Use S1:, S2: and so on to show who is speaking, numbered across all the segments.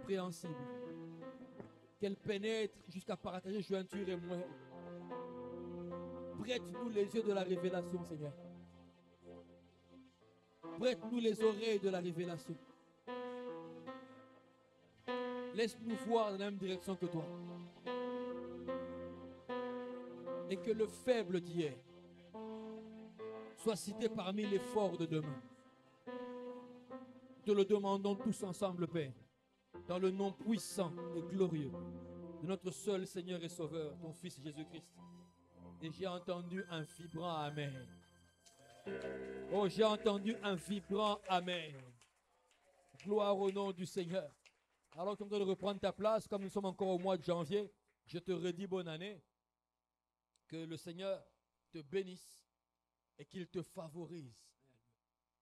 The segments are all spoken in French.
S1: incompréhensible, qu'elle pénètre jusqu'à partager jointure et moelle. Prête-nous les yeux de la révélation, Seigneur. Prête-nous les oreilles de la révélation. Laisse-nous voir dans la même direction que toi. Et que le faible d'hier soit cité parmi les forts de demain. Te le demandons tous ensemble, Père, dans le nom puissant et glorieux de notre seul Seigneur et Sauveur, ton Fils Jésus-Christ. Et j'ai entendu un vibrant Amen. Oh, j'ai entendu un vibrant Amen. Gloire au nom du Seigneur. Alors que tu es en train de reprendre ta place, comme nous sommes encore au mois de janvier, je te redis bonne année. Que le Seigneur te bénisse et qu'il te favorise.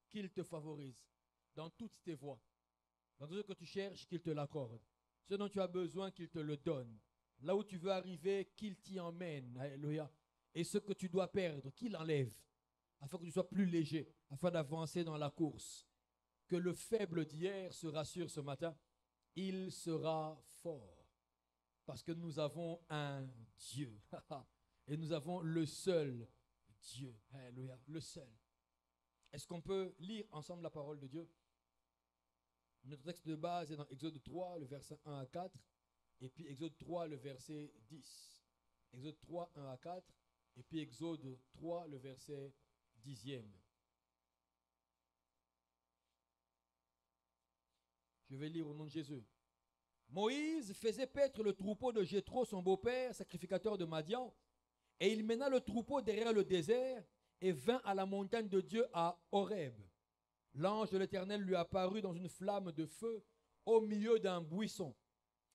S1: Qu'il te favorise dans toutes tes voies. Dans tout ce que tu cherches, qu'il te l'accorde. Ce dont tu as besoin, qu'il te le donne. Là où tu veux arriver, qu'il t'y emmène. Alléluia. Et ce que tu dois perdre, qu'il enlève. Afin que tu sois plus léger. Afin d'avancer dans la course. Que le faible d'hier se rassure ce matin. Il sera fort. Parce que nous avons un Dieu. Et nous avons le seul Dieu. Alléluia. Le seul. Est-ce qu'on peut lire ensemble la parole de Dieu? Notre texte de base est dans Exode 3, le verset 1 à 4. Et puis Exode 3, le verset 10. Exode 3, 1 à 4. Et puis Exode 3, le verset 10e. Je vais lire au nom de Jésus. Moïse faisait paître le troupeau de Jéthro, son beau-père, sacrificateur de Madian. Et il mena le troupeau derrière le désert et vint à la montagne de Dieu à Horeb. L'ange de l'Éternel lui apparut dans une flamme de feu au milieu d'un buisson.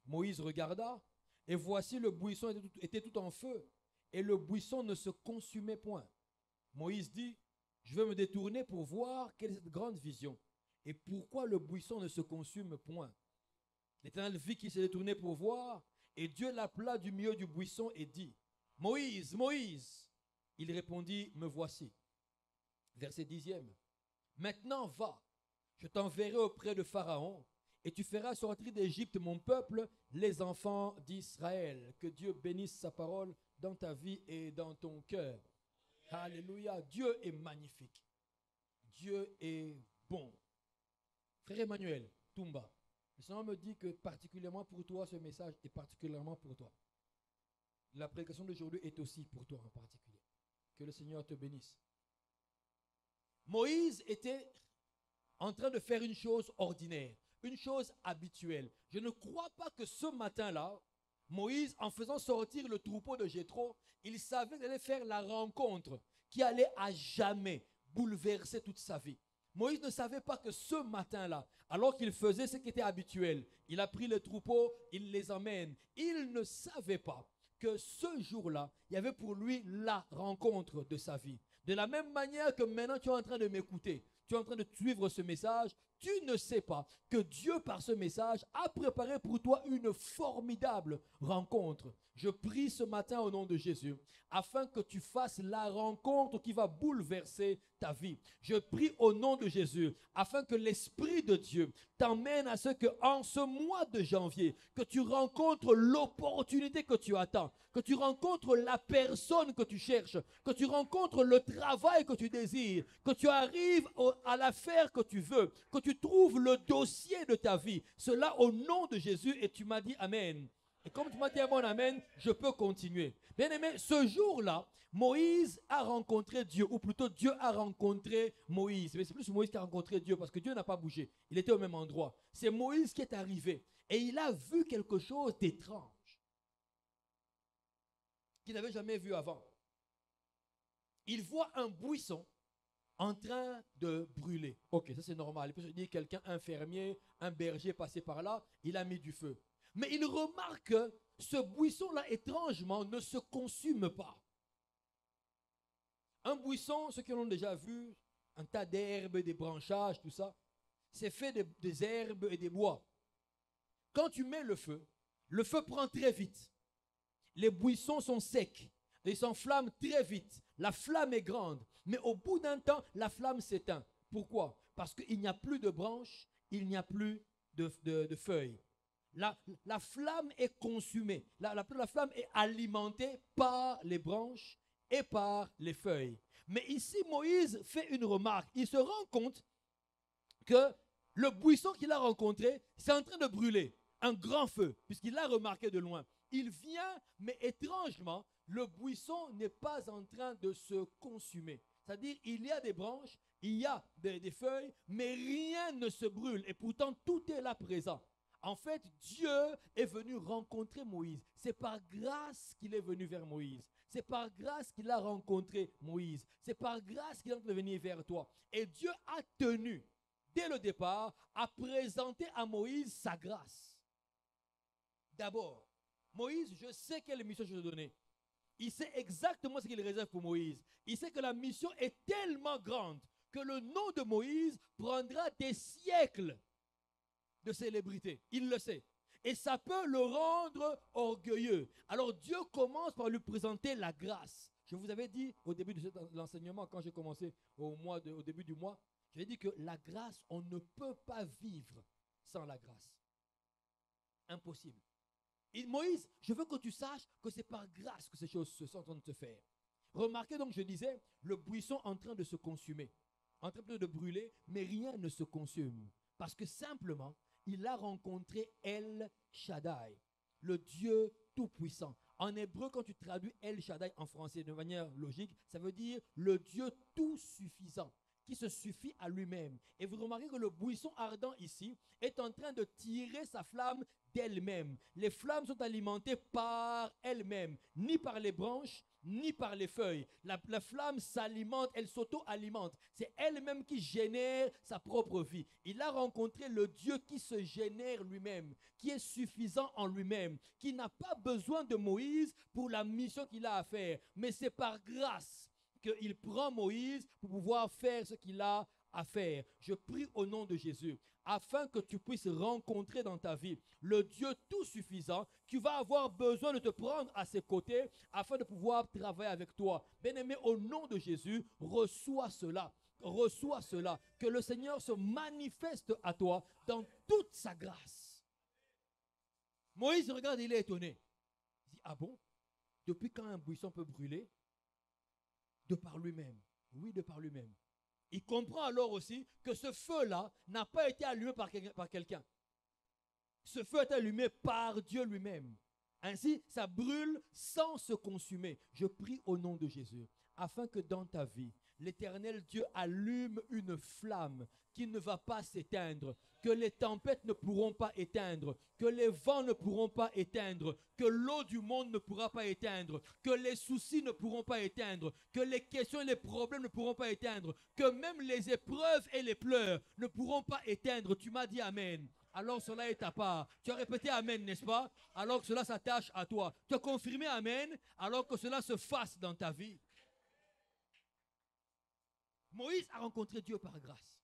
S1: Moïse regarda, et voici le buisson était tout en feu, et le buisson ne se consumait point. Moïse dit, je vais me détourner pour voir quelle est cette grande vision, et pourquoi le buisson ne se consume point. L'Éternel vit qu'il s'est détourné pour voir, et Dieu l'appela du milieu du buisson et dit, Moïse, Moïse. Il répondit, me voici. Verset 10e. Maintenant va, je t'enverrai auprès de Pharaon, et tu feras sortir d'Égypte mon peuple, les enfants d'Israël. Que Dieu bénisse sa parole dans ta vie et dans ton cœur. Alléluia. Dieu est magnifique. Dieu est bon. Frère Emmanuel, Toumba, le Seigneur me dit que particulièrement pour toi, ce message est particulièrement pour toi. La prédication d'aujourd'hui est aussi pour toi en particulier. Que le Seigneur te bénisse. Moïse était en train de faire une chose ordinaire, une chose habituelle. Je ne crois pas que ce matin-là, Moïse, en faisant sortir le troupeau de Jéthro, il savait qu'il allait faire la rencontre qui allait à jamais bouleverser toute sa vie. Moïse ne savait pas que ce matin-là, alors qu'il faisait ce qui était habituel, il a pris les troupeaux, il les emmène. Il ne savait pas que ce jour-là, il y avait pour lui la rencontre de sa vie. De la même manière que maintenant tu es en train de m'écouter, tu es en train de suivre ce message, tu ne sais pas que Dieu, par ce message, a préparé pour toi une formidable rencontre. Je prie ce matin au nom de Jésus, afin que tu fasses la rencontre qui va bouleverser ta vie. Je prie au nom de Jésus, afin que l'Esprit de Dieu t'emmène à ce que, en ce mois de janvier, que tu rencontres l'opportunité que tu attends, que tu rencontres la personne que tu cherches, que tu rencontres le travail que tu désires, que tu arrives à l'affaire que tu veux, que tu trouves le dossier de ta vie. Cela au nom de Jésus, et tu m'as dit Amen. Et comme tu m'as dit un bon Amen, je peux continuer. Bien aimé, ce jour-là, Moïse a rencontré Dieu, ou plutôt Dieu a rencontré Moïse. Mais c'est plus Moïse qui a rencontré Dieu, parce que Dieu n'a pas bougé. Il était au même endroit. C'est Moïse qui est arrivé. Et il a vu quelque chose d'étrange, qu'il n'avait jamais vu avant. Il voit un buisson en train de brûler. Ok, ça c'est normal. Il peut se dire quelqu'un, un fermier, un berger passé par là, il a mis du feu. Mais il remarque que ce buisson-là, étrangement, ne se consume pas. Un buisson, ceux qui l'ont déjà vu, un tas d'herbes, des branchages, tout ça, c'est fait des herbes et des bois. Quand tu mets le feu prend très vite. Les buissons sont secs. Ils s'enflamment très vite. La flamme est grande. Mais au bout d'un temps, la flamme s'éteint. Pourquoi? Parce qu'il n'y a plus de branches, il n'y a plus de feuilles. la flamme est consumée. La flamme est alimentée par les branches et par les feuilles. Mais ici, Moïse fait une remarque. Il se rend compte que le buisson qu'il a rencontré, c'est en train de brûler. Un grand feu, puisqu'il l'a remarqué de loin. Il vient, mais étrangement, le buisson n'est pas en train de se consumer. C'est-à-dire, il y a des branches, il y a des feuilles, mais rien ne se brûle. Et pourtant, tout est là présent. En fait, Dieu est venu rencontrer Moïse. C'est par grâce qu'il est venu vers Moïse. C'est par grâce qu'il a rencontré Moïse. C'est par grâce qu'il est venu vers toi. Et Dieu a tenu, dès le départ, à présenter à Moïse sa grâce. D'abord, Moïse, je sais quelle mission je vais te donner. Il sait exactement ce qu'il réserve pour Moïse. Il sait que la mission est tellement grande que le nom de Moïse prendra des siècles de célébrité. Il le sait. Et ça peut le rendre orgueilleux. Alors Dieu commence par lui présenter la grâce. Je vous avais dit au début de l'enseignement, quand j'ai commencé au début du mois, j'avais dit que la grâce, on ne peut pas vivre sans la grâce. Impossible. Et Moïse, je veux que tu saches que c'est par grâce que ces choses se sont en train de se faire. Remarquez donc, je disais, le buisson en train de se consumer, en train de brûler, mais rien ne se consume. Parce que simplement, il a rencontré El Shaddai, le Dieu tout-puissant. En hébreu, quand tu traduis El Shaddai en français de manière logique, ça veut dire le Dieu tout-suffisant, qui se suffit à lui-même. Et vous remarquez que le buisson ardent ici est en train de tirer sa flamme d'elle-même. Les flammes sont alimentées par elles-mêmes, ni par les branches, ni par les feuilles. La flamme s'alimente, elle s'auto-alimente. C'est elle-même qui génère sa propre vie. Il a rencontré le Dieu qui se génère lui-même, qui est suffisant en lui-même, qui n'a pas besoin de Moïse pour la mission qu'il a à faire. Mais c'est par grâce qu'il prend Moïse pour pouvoir faire ce qu'il a à faire. Je prie au nom de Jésus, afin que tu puisses rencontrer dans ta vie le Dieu tout suffisant qui va avoir besoin de te prendre à ses côtés afin de pouvoir travailler avec toi. Bien-aimé, au nom de Jésus, reçois cela. Reçois cela. Que le Seigneur se manifeste à toi dans toute sa grâce. Moïse regarde, il est étonné. Il dit, ah bon? Depuis quand un buisson peut brûler? De par lui-même. Oui, de par lui-même. Il comprend alors aussi que ce feu-là n'a pas été allumé par quelqu'un. Ce feu a été allumé par Dieu lui-même. Ainsi, ça brûle sans se consumer. Je prie au nom de Jésus, afin que dans ta vie, l'Éternel Dieu allume une flamme qui ne va pas s'éteindre, que les tempêtes ne pourront pas éteindre, que les vents ne pourront pas éteindre, que l'eau du monde ne pourra pas éteindre, que les soucis ne pourront pas éteindre, que les questions et les problèmes ne pourront pas éteindre, que même les épreuves et les pleurs ne pourront pas éteindre. Tu m'as dit Amen. Alors cela est ta part. Tu as répété Amen, n'est-ce pas? Alors que cela s'attache à toi. Tu as confirmé Amen, alors que cela se fasse dans ta vie. Moïse a rencontré Dieu par grâce.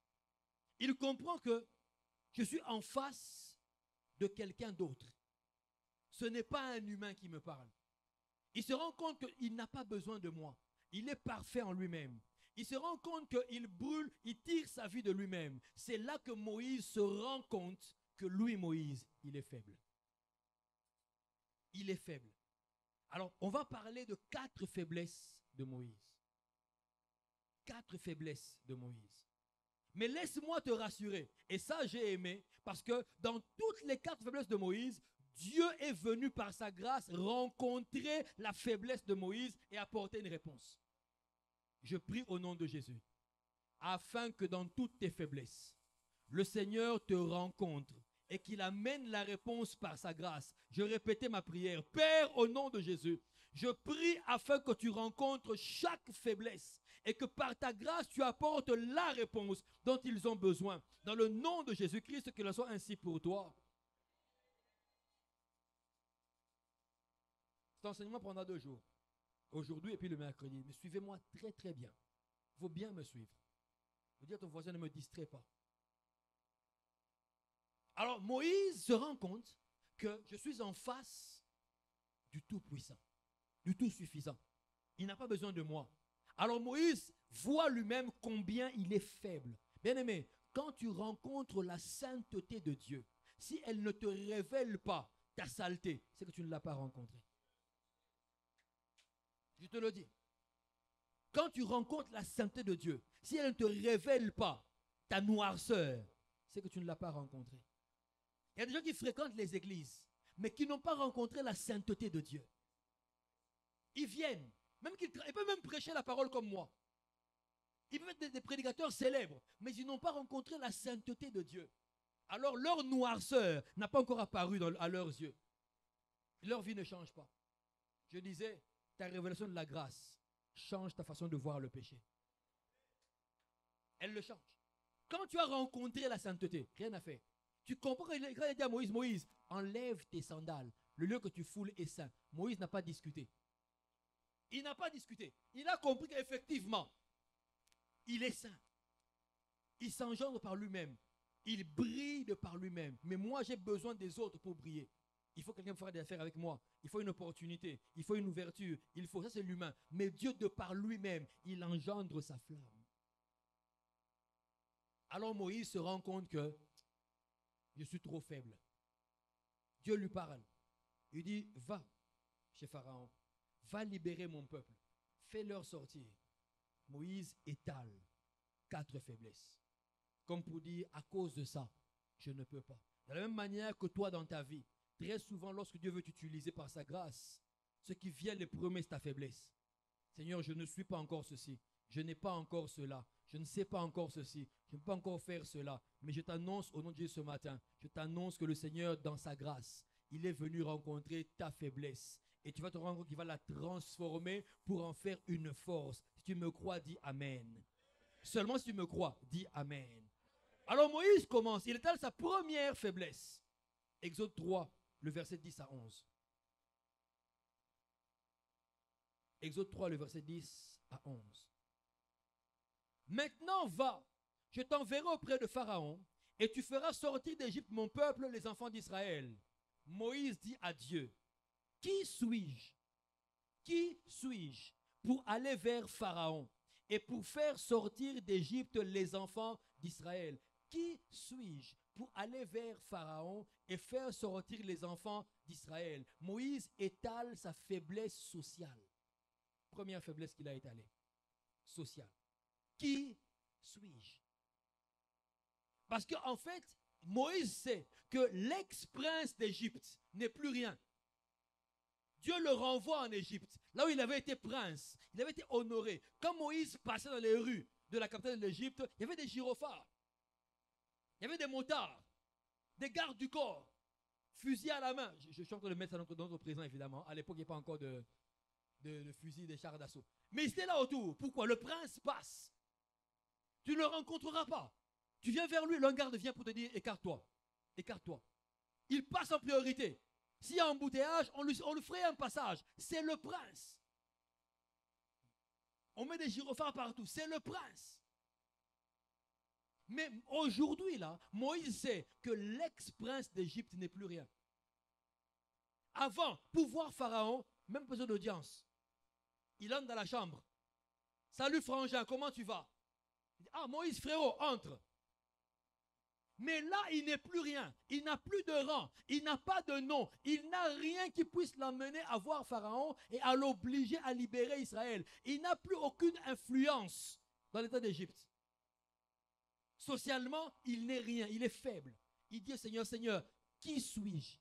S1: Il comprend que je suis en face de quelqu'un d'autre. Ce n'est pas un humain qui me parle. Il se rend compte qu'il n'a pas besoin de moi. Il est parfait en lui-même. Il se rend compte qu'il brûle, il tire sa vie de lui-même. C'est là que Moïse se rend compte que lui, Moïse, il est faible. Il est faible. Alors, on va parler de 4 faiblesses de Moïse. 4 faiblesses de Moïse. Mais laisse-moi te rassurer. Et ça, j'ai aimé, parce que dans toutes les 4 faiblesses de Moïse, Dieu est venu par sa grâce rencontrer la faiblesse de Moïse et apporter une réponse. Je prie au nom de Jésus, afin que dans toutes tes faiblesses, le Seigneur te rencontre et qu'il amène la réponse par sa grâce. Je répétais ma prière. Père, au nom de Jésus, je prie afin que tu rencontres chaque faiblesse et que par ta grâce, tu apportes la réponse dont ils ont besoin. Dans le nom de Jésus-Christ, qu'il en soit ainsi pour toi. Cet enseignement prendra 2 jours. Aujourd'hui et puis le mercredi. Mais suivez-moi très très bien. Il faut bien me suivre. Vous dire à ton voisin, ne me distrait pas. Alors Moïse se rend compte que je suis en face du Tout-Puissant, du Tout-Suffisant. Il n'a pas besoin de moi. Alors Moïse voit lui-même combien il est faible. Bien-aimé, quand tu rencontres la sainteté de Dieu, si elle ne te révèle pas ta saleté, c'est que tu ne l'as pas rencontrée. Je te le dis. Quand tu rencontres la sainteté de Dieu, si elle ne te révèle pas ta noirceur, c'est que tu ne l'as pas rencontrée. Il y a des gens qui fréquentent les églises, mais qui n'ont pas rencontré la sainteté de Dieu. Ils viennent, ils peuvent même prêcher la parole comme moi. Ils peuvent être des prédicateurs célèbres, mais ils n'ont pas rencontré la sainteté de Dieu. Alors leur noirceur n'a pas encore apparu à leurs yeux. Leur vie ne change pas. Je disais, ta révélation de la grâce change ta façon de voir le péché. Elle le change. Quand tu as rencontré la sainteté, rien n'a fait. Tu comprends quand il dit à Moïse, Moïse, enlève tes sandales. Le lieu que tu foules est saint. Moïse n'a pas discuté. Il n'a pas discuté. Il a compris qu'effectivement, il est saint. Il s'engendre par lui-même. Il brille de par lui-même. Mais moi, j'ai besoin des autres pour briller. Il faut quelqu'un faire des affaires avec moi. Il faut une opportunité. Il faut une ouverture. Ça c'est l'humain. Mais Dieu, de par lui-même, il engendre sa flamme. Alors Moïse se rend compte que je suis trop faible. Dieu lui parle. Il dit, va chez Pharaon. Va libérer mon peuple. Fais-leur sortir. Moïse étale 4 faiblesses. Comme pour dire, à cause de ça, je ne peux pas. De la même manière que toi dans ta vie, très souvent lorsque Dieu veut t'utiliser par sa grâce, ce qui vient le premier, c'est ta faiblesse. Seigneur, je ne suis pas encore ceci. Je n'ai pas encore cela. Je ne sais pas encore ceci. Je ne peux pas encore faire cela. Mais je t'annonce au nom de Dieu ce matin, je t'annonce que le Seigneur, dans sa grâce, il est venu rencontrer ta faiblesse. Et tu vas te rendre compte qu'il va la transformer pour en faire une force. Si tu me crois, dis Amen. Seulement si tu me crois, dis Amen. Alors Moïse commence. Il étale sa première faiblesse. Exode 3, le verset 10 à 11. Exode 3, le verset 10 à 11. Maintenant va, je t'enverrai auprès de Pharaon, et tu feras sortir d'Égypte mon peuple, les enfants d'Israël. Moïse dit à Dieu, qui suis-je? Qui suis-je pour aller vers Pharaon et pour faire sortir d'Égypte les enfants d'Israël? Qui suis-je pour aller vers Pharaon et faire sortir les enfants d'Israël? Moïse étale sa faiblesse sociale. Première faiblesse qu'il a étalée, sociale. Qui suis-je? Parce qu'en fait, Moïse sait que l'ex-prince d'Égypte n'est plus rien. Dieu le renvoie en Égypte, là où il avait été prince, il avait été honoré. Quand Moïse passait dans les rues de la capitale de l'Égypte, il y avait des gyrophares, il y avait des motards, des gardes du corps, fusils à la main. Je suis en train de mettre ça dans notre présent, évidemment. À l'époque, il n'y avait pas encore de fusils, des chars d'assaut. Mais ils étaient là autour. Pourquoi? Le prince passe. Tu ne le rencontreras pas. Tu viens vers lui, l'un garde vient pour te dire, écarte-toi. Écarte-toi. Il passe en priorité. S'il y a un embouteillage, on lui ferait un passage. C'est le prince. On met des gyrophares partout. C'est le prince. Mais aujourd'hui, là, Moïse sait que l'ex-prince d'Égypte n'est plus rien. Avant, pour voir Pharaon, même besoin d'audience. Il entre dans la chambre. Salut frangin, comment tu vas? Il dit, ah Moïse frérot, entre. Mais là, il n'est plus rien. Il n'a plus de rang. Il n'a pas de nom. Il n'a rien qui puisse l'emmener à voir Pharaon et à l'obliger à libérer Israël. Il n'a plus aucune influence dans l'état d'Égypte. Socialement, il n'est rien. Il est faible. Il dit, Seigneur, Seigneur, qui suis-je?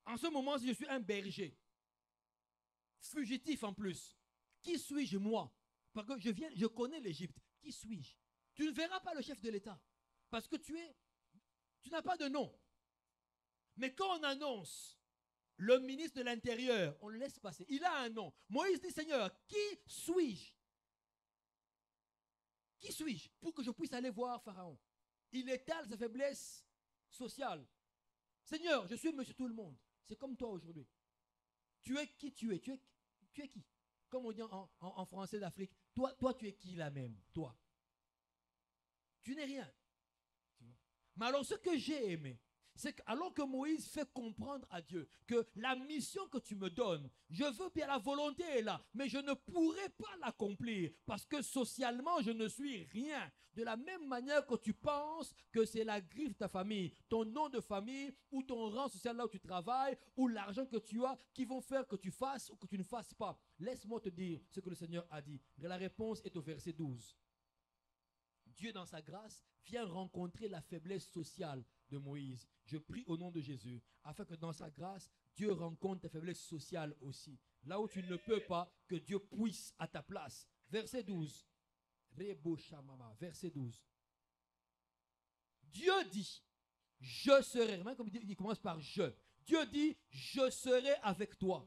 S1: En ce moment, je suis un berger. Fugitif en plus. Qui suis-je moi? Parce que je connais l'Égypte. Qui suis-je? Tu ne verras pas le chef de l'État. Parce que tu n'as pas de nom. Mais quand on annonce le ministre de l'Intérieur, on le laisse passer. Il a un nom. Moïse dit, Seigneur, qui suis-je? Qui suis-je pour que je puisse aller voir Pharaon? Il étale sa faiblesse sociale. Seigneur, je suis monsieur tout le monde. C'est comme toi aujourd'hui. Tu es qui tu es? Tu es qui? Comme on dit en français d'Afrique, toi tu es qui là même? Toi. Tu n'es rien. Mais alors ce que j'ai aimé, C'est qu'alors que Moïse fait comprendre à Dieu que la mission que tu me donnes, je veux bien, la volonté est là, mais je ne pourrai pas l'accomplir parce que socialement, je ne suis rien. De la même manière que tu penses que c'est la griffe de ta famille, ton nom de famille ou ton rang social là où tu travailles ou l'argent que tu as qui vont faire que tu fasses ou que tu ne fasses pas. Laisse-moi te dire ce que le Seigneur a dit. La réponse est au verset 12. Dieu, dans sa grâce, vient rencontrer la faiblesse sociale de Moïse. Je prie au nom de Jésus, afin que dans sa grâce, Dieu rencontre ta faiblesse sociale aussi. Là où tu ne peux pas, que Dieu puisse à ta place. Verset 12. Verset 12. Dieu dit, je serai, même comme il commence par je. Dieu dit, je serai avec toi.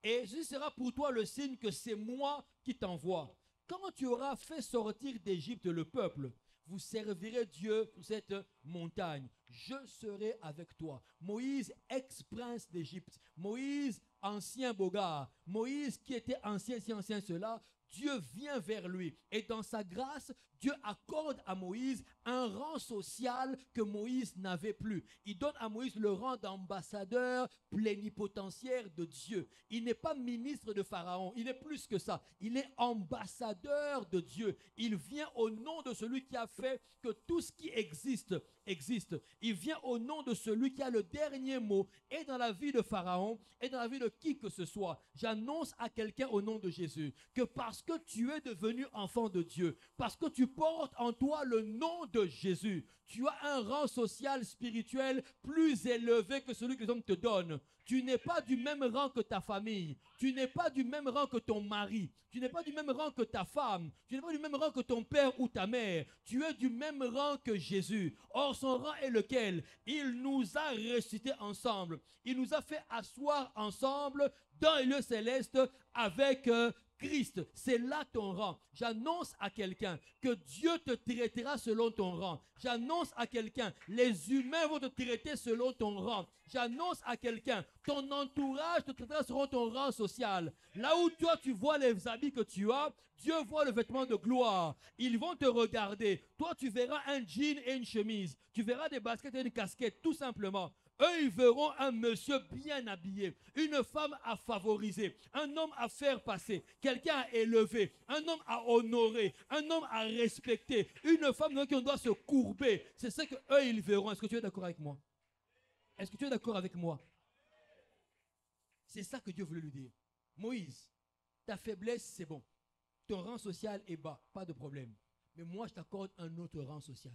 S1: Et ce sera pour toi le signe que c'est moi qui t'envoie. Quand tu auras fait sortir d'Égypte le peuple, vous servirez Dieu sur cette montagne. Je serai avec toi. Moïse, ex-prince d'Égypte. Moïse, ancien bogard. Moïse qui était ancien, si ancien cela. Dieu vient vers lui. Et dans sa grâce, Dieu accorde à Moïse un rang social que Moïse n'avait plus. Il donne à Moïse le rang d'ambassadeur plénipotentiaire de Dieu. Il n'est pas ministre de Pharaon, il est plus que ça. Il est ambassadeur de Dieu. Il vient au nom de celui qui a fait que tout ce qui existe, existe. Il vient au nom de celui qui a le dernier mot, et dans la vie de Pharaon, et dans la vie de qui que ce soit. J'annonce à quelqu'un au nom de Jésus que parce que tu es devenu enfant de Dieu, parce que tu portes en toi le nom de Jésus, tu as un rang social, spirituel plus élevé que celui que les hommes te donnent. Tu n'es pas du même rang que ta famille. Tu n'es pas du même rang que ton mari. Tu n'es pas du même rang que ta femme. Tu n'es pas du même rang que ton père ou ta mère. Tu es du même rang que Jésus. Or, son rang est lequel? Il nous a ressuscités ensemble. Il nous a fait asseoir ensemble dans les lieux célestes avec Christ. C'est là ton rang. J'annonce à quelqu'un que Dieu te traitera selon ton rang. J'annonce à quelqu'un, les humains vont te traiter selon ton rang. J'annonce à quelqu'un, ton entourage te traitera selon ton rang social. Là où toi tu vois les habits que tu as, Dieu voit le vêtement de gloire. Ils vont te regarder. Toi tu verras un jean et une chemise. Tu verras des baskets et une casquette, tout simplement. Eux, ils verront un monsieur bien habillé, une femme à favoriser, un homme à faire passer, quelqu'un à élever, un homme à honorer, un homme à respecter, une femme dans laquelle on doit se courber. C'est ce qu'eux, ils verront. Est-ce que tu es d'accord avec moi? Est-ce que tu es d'accord avec moi? C'est ça que Dieu voulait lui dire. Moïse, ta faiblesse, c'est bon. Ton rang social est bas, pas de problème. Mais moi, je t'accorde un autre rang social,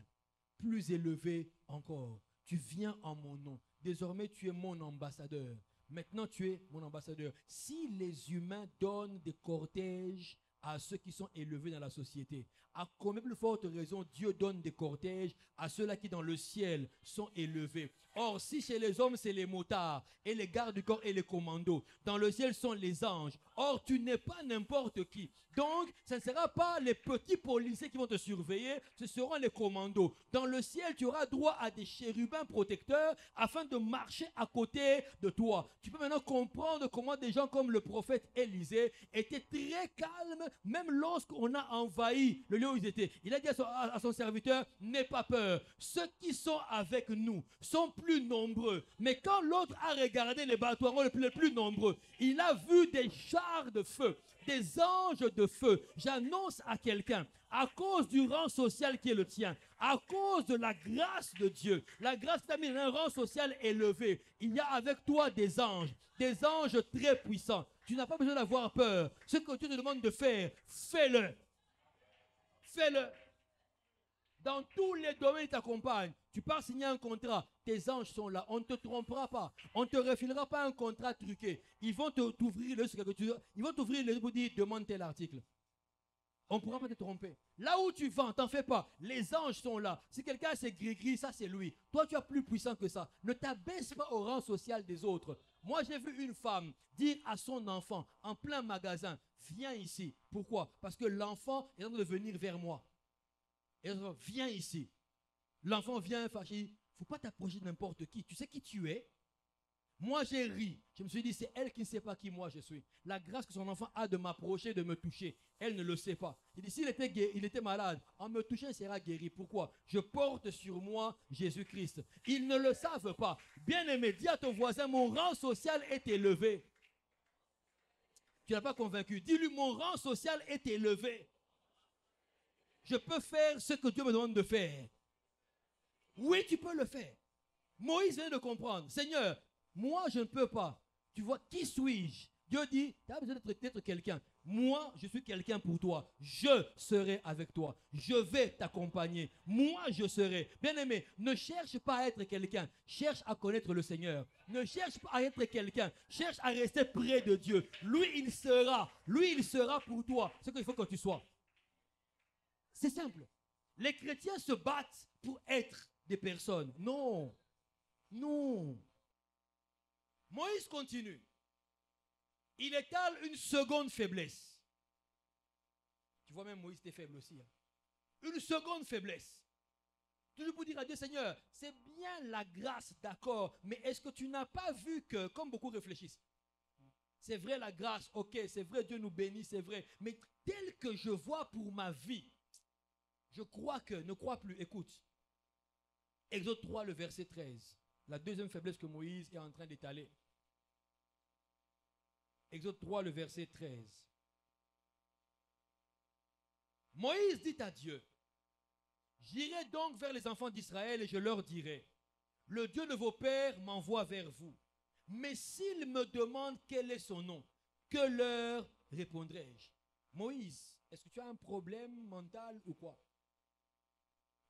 S1: plus élevé encore. Tu viens en mon nom. Désormais, tu es mon ambassadeur. Maintenant, tu es mon ambassadeur. Si les humains donnent des cortèges à ceux qui sont élevés dans la société, à combien plus forte raison Dieu donne des cortèges à ceux-là qui dans le ciel sont élevés. Or, si chez les hommes, c'est les motards et les gardes du corps et les commandos, dans le ciel sont les anges. Or, tu n'es pas n'importe qui. Donc, ce ne sera pas les petits policiers qui vont te surveiller, ce seront les commandos. Dans le ciel, tu auras droit à des chérubins protecteurs afin de marcher à côté de toi. Tu peux maintenant comprendre comment des gens comme le prophète Élisée étaient très calmes, même lorsqu'on a envahi le lieu où ils étaient. Il a dit à son serviteur, n'aie pas peur. Ceux qui sont avec nous sont plus nombreux. Mais quand l'autre a regardé les bâtons les plus nombreux, il a vu des chars de feu, des anges de feu. J'annonce à quelqu'un, à cause du rang social qui est le tien, à cause de la grâce de Dieu, la grâce t'a mis dans un rang social élevé, il y a avec toi des anges très puissants. Tu n'as pas besoin d'avoir peur. Ce que Dieu te demande de faire, fais-le. Fais-le. Dans tous les domaines, ils t'accompagnent. Tu pars signer un contrat, tes anges sont là. On ne te trompera pas. On ne te refilera pas un contrat truqué. Ils vont t'ouvrir le ils vont t'ouvrir le pour dire demande tel article. On ne pourra pas te tromper. Là où tu vends, t'en fais pas. Les anges sont là. Si quelqu'un c'est gris-gris, ça c'est lui. Toi, tu es plus puissant que ça. Ne t'abaisse pas au rang social des autres. Moi, j'ai vu une femme dire à son enfant en plein magasin, viens ici. Pourquoi? Parce que l'enfant est en train de venir vers moi. Et elle dit, viens ici. L'enfant vient fâché. Il ne faut pas t'approcher de n'importe qui. Tu sais qui tu es? Moi, j'ai ri. Je me suis dit, c'est elle qui ne sait pas qui moi je suis. La grâce que son enfant a de m'approcher, de me toucher, elle ne le sait pas. Il dit, s'il était malade, en me touchant, il sera guéri. Pourquoi? Je porte sur moi Jésus-Christ. Ils ne le savent pas. Bien-aimé, dis à ton voisin, mon rang social est élevé. Tu n'as pas convaincu. Dis-lui, mon rang social est élevé. Je peux faire ce que Dieu me demande de faire. Oui, tu peux le faire. Moïse vient de comprendre. Seigneur, moi, je ne peux pas. Tu vois, qui suis-je? Dieu dit, tu as besoin d'être quelqu'un. Moi, je suis quelqu'un pour toi. Je serai avec toi. Je vais t'accompagner. Moi, je serai. Bien-aimé, ne cherche pas à être quelqu'un. Cherche à connaître le Seigneur. Ne cherche pas à être quelqu'un. Cherche à rester près de Dieu. Lui, il sera. Lui, il sera pour toi ce qu'il faut que tu sois. C'est simple. Les chrétiens se battent pour être des personnes. Non. Non. Moïse continue. Il étale une seconde faiblesse. Tu vois, même Moïse était faible aussi. Hein. Une seconde faiblesse. Toujours pour dire à Dieu, Seigneur, c'est bien la grâce, d'accord, mais est-ce que tu n'as pas vu que, comme beaucoup réfléchissent, c'est vrai la grâce, ok, c'est vrai, Dieu nous bénit, c'est vrai, mais tel que je vois pour ma vie, je crois que, ne crois plus, écoute. Exode 3, le verset 13. La deuxième faiblesse que Moïse est en train d'étaler. Exode 3, le verset 13. Moïse dit à Dieu, j'irai donc vers les enfants d'Israël et je leur dirai, le Dieu de vos pères m'envoie vers vous. Mais s'ils me demandent quel est son nom, que leur répondrai-je? Moïse, est-ce que tu as un problème mental ou quoi?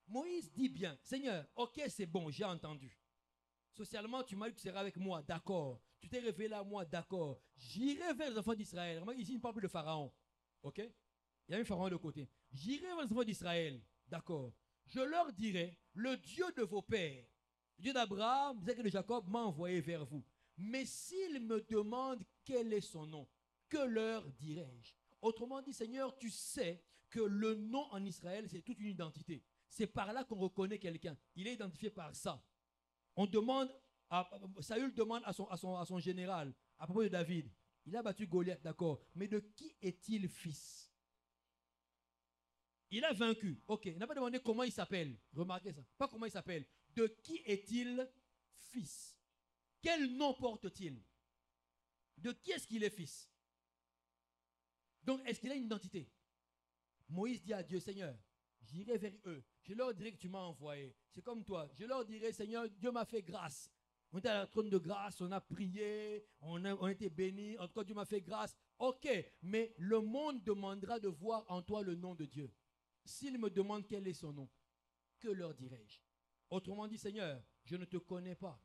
S1: Moïse dit bien, Seigneur, ok, c'est bon, j'ai entendu. Socialement, tu m'as dit que tu seras avec moi, d'accord. Tu t'es révélé à moi, d'accord. J'irai vers les enfants d'Israël. Ici, il ne parle plus de Pharaon. Ok? Il y a un Pharaon de côté. J'irai vers les enfants d'Israël, d'accord. Je leur dirai, le Dieu de vos pères, le Dieu d'Abraham, d'Isaac et de Jacob, m'a envoyé vers vous. Mais s'ils me demandent quel est son nom, que leur dirai-je? Autrement dit, Seigneur, tu sais que le nom en Israël, c'est toute une identité. C'est par là qu'on reconnaît quelqu'un. Il est identifié par ça. On demande, Saül demande à son général, à propos de David, il a battu Goliath, d'accord, mais de qui est-il fils? Il a vaincu, ok, il n'a pas demandé comment il s'appelle, remarquez ça, pas comment il s'appelle, de qui est-il fils? Quel nom porte-t-il? De qui est-ce qu'il est fils? Donc, est-ce qu'il a une identité? Moïse dit à Dieu, Seigneur, j'irai vers eux. Je leur dirai que tu m'as envoyé. C'est comme toi. Je leur dirai, Seigneur, Dieu m'a fait grâce. On était à la trône de grâce, on a prié, on a été bénis. En tout cas, Dieu m'a fait grâce. Ok, mais le monde demandera de voir en toi le nom de Dieu. S'ils me demandent quel est son nom, que leur dirai-je? Autrement dit, Seigneur, je ne te connais pas.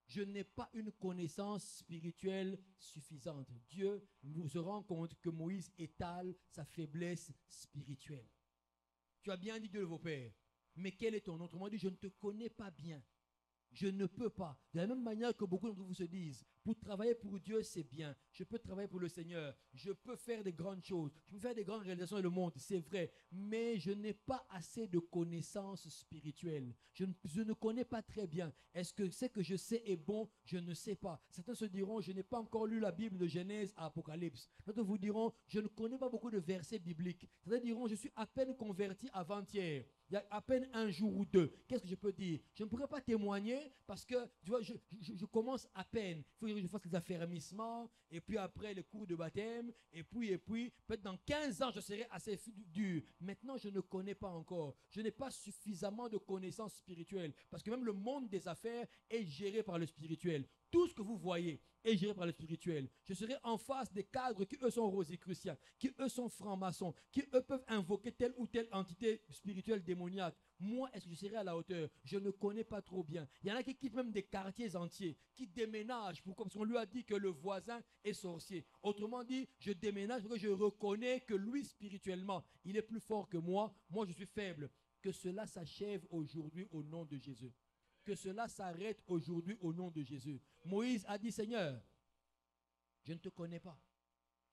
S1: Je n'ai pas une connaissance spirituelle suffisante. Dieu se rend compte que Moïse étale sa faiblesse spirituelle. Tu as bien dit Dieu de vos pères, mais quel est ton nom? Autrement dit, je ne te connais pas bien. Je ne peux pas. De la même manière que beaucoup d'entre vous se disent, pour travailler pour Dieu, c'est bien. Je peux travailler pour le Seigneur. Je peux faire des grandes choses. Je peux faire des grandes réalisations dans le monde, c'est vrai. Mais je n'ai pas assez de connaissances spirituelles. Je ne connais pas très bien. Est-ce que ce que je sais est bon? Je ne sais pas. Certains se diront, je n'ai pas encore lu la Bible de Genèse à Apocalypse. D'autres vous diront, je ne connais pas beaucoup de versets bibliques. Certains diront, je suis à peine converti avant-hier. Il y a à peine un jour ou deux. Qu'est-ce que je peux dire? Je ne pourrais pas témoigner parce que tu vois, je commence à peine. Il faut que je fasse les affermissements, et puis après les cours de baptême, et puis, peut-être dans 15 ans, je serai assez dur. Maintenant, je ne connais pas encore. Je n'ai pas suffisamment de connaissances spirituelles parce que même le monde des affaires est géré par le spirituel. Tout ce que vous voyez est géré par le spirituel. Je serai en face des cadres qui, eux, sont rosicruciens, qui, eux, sont francs-maçons, qui, eux, peuvent invoquer telle ou telle entité spirituelle démoniaque. Moi, est-ce que je serai à la hauteur? Je ne connais pas trop bien. Il y en a qui quittent même des quartiers entiers, qui déménagent, parce qu'on lui a dit que le voisin est sorcier. Autrement dit, je déménage parce que je reconnais que lui, spirituellement, il est plus fort que moi. Moi, je suis faible. Que cela s'achève aujourd'hui au nom de Jésus. Que cela s'arrête aujourd'hui au nom de Jésus. Moïse a dit, Seigneur, je ne te connais pas.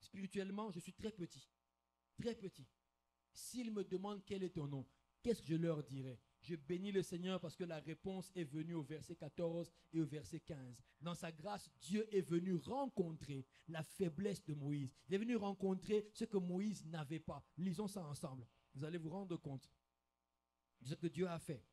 S1: Spirituellement, je suis très petit. Très petit. S'ils me demandent quel est ton nom, qu'est-ce que je leur dirai? Je bénis le Seigneur parce que la réponse est venue au verset 14 et au verset 15. Dans sa grâce, Dieu est venu rencontrer la faiblesse de Moïse. Il est venu rencontrer ce que Moïse n'avait pas. Lisons ça ensemble. Vous allez vous rendre compte de ce que Dieu a fait.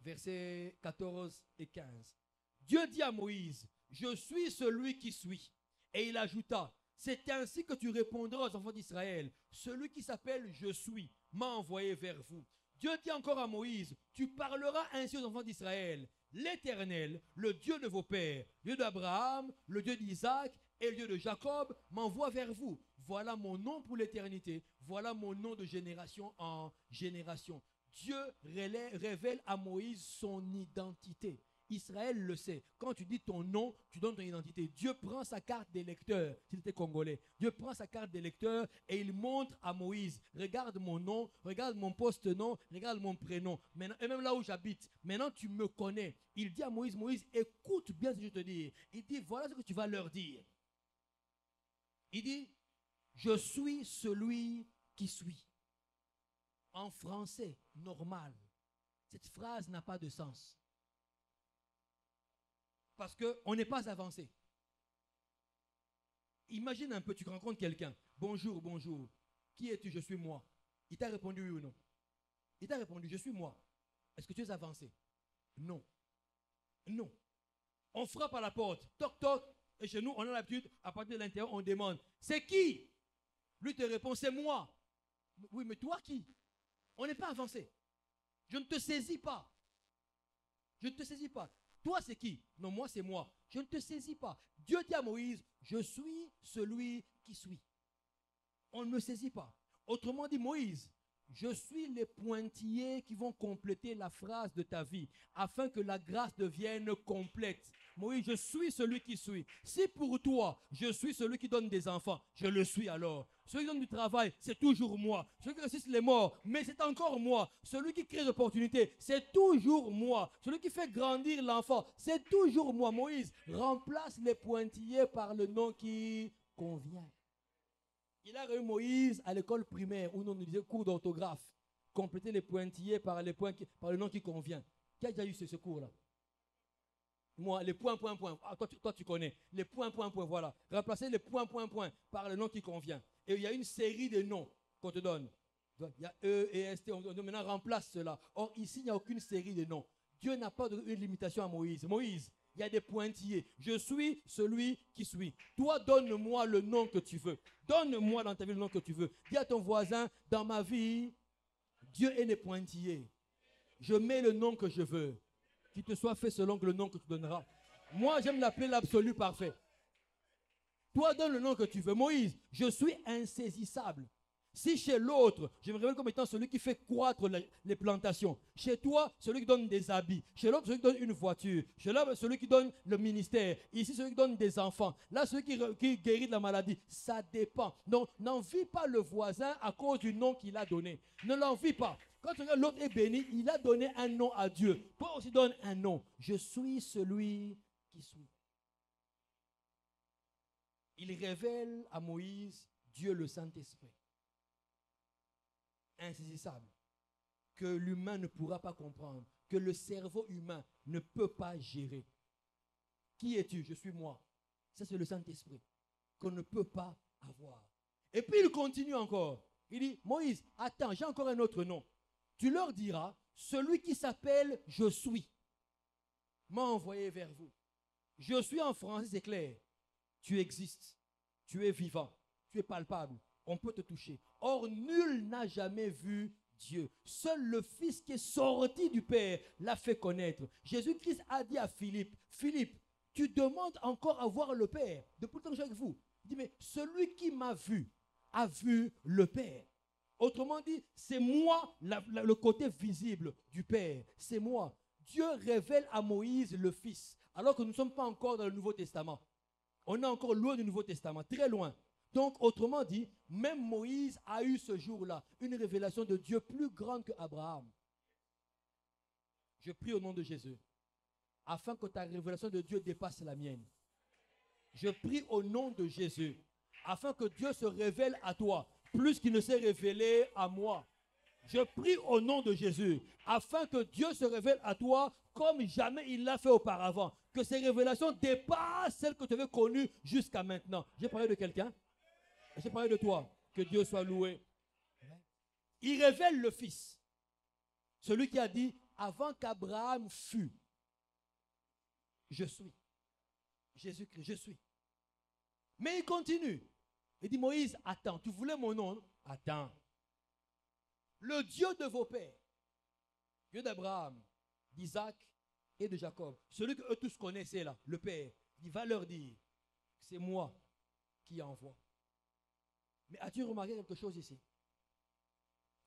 S1: Versets 14 et 15. Dieu dit à Moïse, je suis celui qui suis. Et il ajouta, c'est ainsi que tu répondras aux enfants d'Israël. Celui qui s'appelle je suis m'a envoyé vers vous. Dieu dit encore à Moïse, tu parleras ainsi aux enfants d'Israël. L'Éternel, le Dieu de vos pères, le Dieu d'Abraham, le Dieu d'Isaac et le Dieu de Jacob m'envoie vers vous. Voilà mon nom pour l'éternité. Voilà mon nom de génération en génération. Dieu révèle à Moïse son identité. Israël le sait. Quand tu dis ton nom, tu donnes ton identité. Dieu prend sa carte d'électeur, s'il était congolais. Dieu prend sa carte d'électeur et il montre à Moïse, regarde mon nom, regarde mon poste-nom, regarde mon prénom. Maintenant, et même là où j'habite, maintenant tu me connais. Il dit à Moïse, Moïse, écoute bien ce que je te dis. Il dit, voilà ce que tu vas leur dire. Il dit, je suis celui qui suis. En français, normal. Cette phrase n'a pas de sens. Parce qu'on n'est pas avancé. Imagine un peu, tu rencontres quelqu'un. Bonjour, bonjour. Qui es-tu? Je suis moi. Il t'a répondu oui ou non? Il t'a répondu, je suis moi. Est-ce que tu es avancé? Non. Non. On frappe à la porte. Toc, toc. Et chez nous, on a l'habitude, à partir de l'intérieur, on demande, c'est qui? Lui te répond, c'est moi. Oui, mais toi qui? On n'est pas avancé. Je ne te saisis pas. Je ne te saisis pas. Toi, c'est qui? Non, moi, c'est moi. Je ne te saisis pas. Dieu dit à Moïse, je suis celui qui suis. On ne me saisit pas. Autrement dit, Moïse, je suis les pointillés qui vont compléter la phrase de ta vie afin que la grâce devienne complète. Moïse, je suis celui qui suis. Si pour toi, je suis celui qui donne des enfants, je le suis alors. Celui qui donne du travail, c'est toujours moi. Celui qui ressuscite les morts, mais c'est encore moi. Celui qui crée des opportunités, c'est toujours moi. Celui qui fait grandir l'enfant, c'est toujours moi. Moïse, remplace les pointillés par le nom qui convient. Il a reçu Moïse à l'école primaire où on nous disait cours d'orthographe. Compléter les pointillés par le nom qui convient. Qui a déjà eu ce cours-là? Moi, les points, points, points. Ah, toi, tu connais. Les points, points, points, voilà. Remplacer les points, points, points par le nom qui convient. Et il y a une série de noms qu'on te donne. Il y a E et ST. On dit maintenant remplace cela. Or, ici, il n'y a aucune série de noms. Dieu n'a pas de limitation à Moïse. Moïse, il y a des pointillés. Je suis celui qui suis. Toi, donne-moi le nom que tu veux. Donne-moi dans ta vie le nom que tu veux. Dis à ton voisin, dans ma vie, Dieu est les pointillés. Je mets le nom que je veux. Qu'il te soit fait selon le nom que tu donneras. Moi, j'aime l'appeler l'absolu parfait. Toi, donne le nom que tu veux. Moïse, je suis insaisissable. Si chez l'autre, je me révèle comme étant celui qui fait croître les plantations. Chez toi, celui qui donne des habits. Chez l'autre, celui qui donne une voiture. Chez l'autre, celui qui donne le ministère. Ici, celui qui donne des enfants. Là, celui qui guérit de la maladie. Ça dépend. Donc, n'envie pas le voisin à cause du nom qu'il a donné. Ne l'envie pas. Quand tu regardes l'autre est béni, il a donné un nom à Dieu. Toi aussi, donne un nom. Je suis celui qui suis. Il révèle à Moïse Dieu le Saint-Esprit. Insaisissable, que l'humain ne pourra pas comprendre, que le cerveau humain ne peut pas gérer. Qui es-tu? Je suis moi. Ça, c'est le Saint-Esprit qu'on ne peut pas avoir. Et puis il continue encore. Il dit, Moïse, attends, j'ai encore un autre nom. Tu leur diras, celui qui s'appelle Je suis m'a envoyé vers vous. Je suis en français, c'est clair. Tu existes, tu es vivant, tu es palpable. On peut te toucher. Or, nul n'a jamais vu Dieu. Seul le Fils qui est sorti du Père l'a fait connaître. Jésus-Christ a dit à Philippe, Philippe, tu demandes encore à voir le Père. Depuis le temps que je suis avec vous. Il dit, mais celui qui m'a vu a vu le Père. Autrement dit, c'est moi le côté visible du Père. C'est moi. Dieu révèle à Moïse le Fils, alors que nous ne sommes pas encore dans le Nouveau Testament. On est encore loin du Nouveau Testament, très loin. Donc, autrement dit, même Moïse a eu ce jour-là une révélation de Dieu plus grande qu'Abraham. Je prie au nom de Jésus, afin que ta révélation de Dieu dépasse la mienne. Je prie au nom de Jésus, afin que Dieu se révèle à toi, plus qu'il ne s'est révélé à moi. Je prie au nom de Jésus, afin que Dieu se révèle à toi comme jamais il l'a fait auparavant. Que ces révélations dépassent celles que tu avais connues jusqu'à maintenant. J'ai parlé de quelqu'un? J'ai parlé de toi. Que Dieu soit loué. Il révèle le Fils. Celui qui a dit, avant qu'Abraham fût, je suis. Jésus-Christ, je suis. Mais il continue. Il dit, Moïse, attends, tu voulais mon nom? Attends. Le Dieu de vos pères, Dieu d'Abraham, d'Isaac et de Jacob, celui que eux tous connaissaient là, le Père, il va leur dire, c'est moi qui envoie. Mais as-tu remarqué quelque chose ici?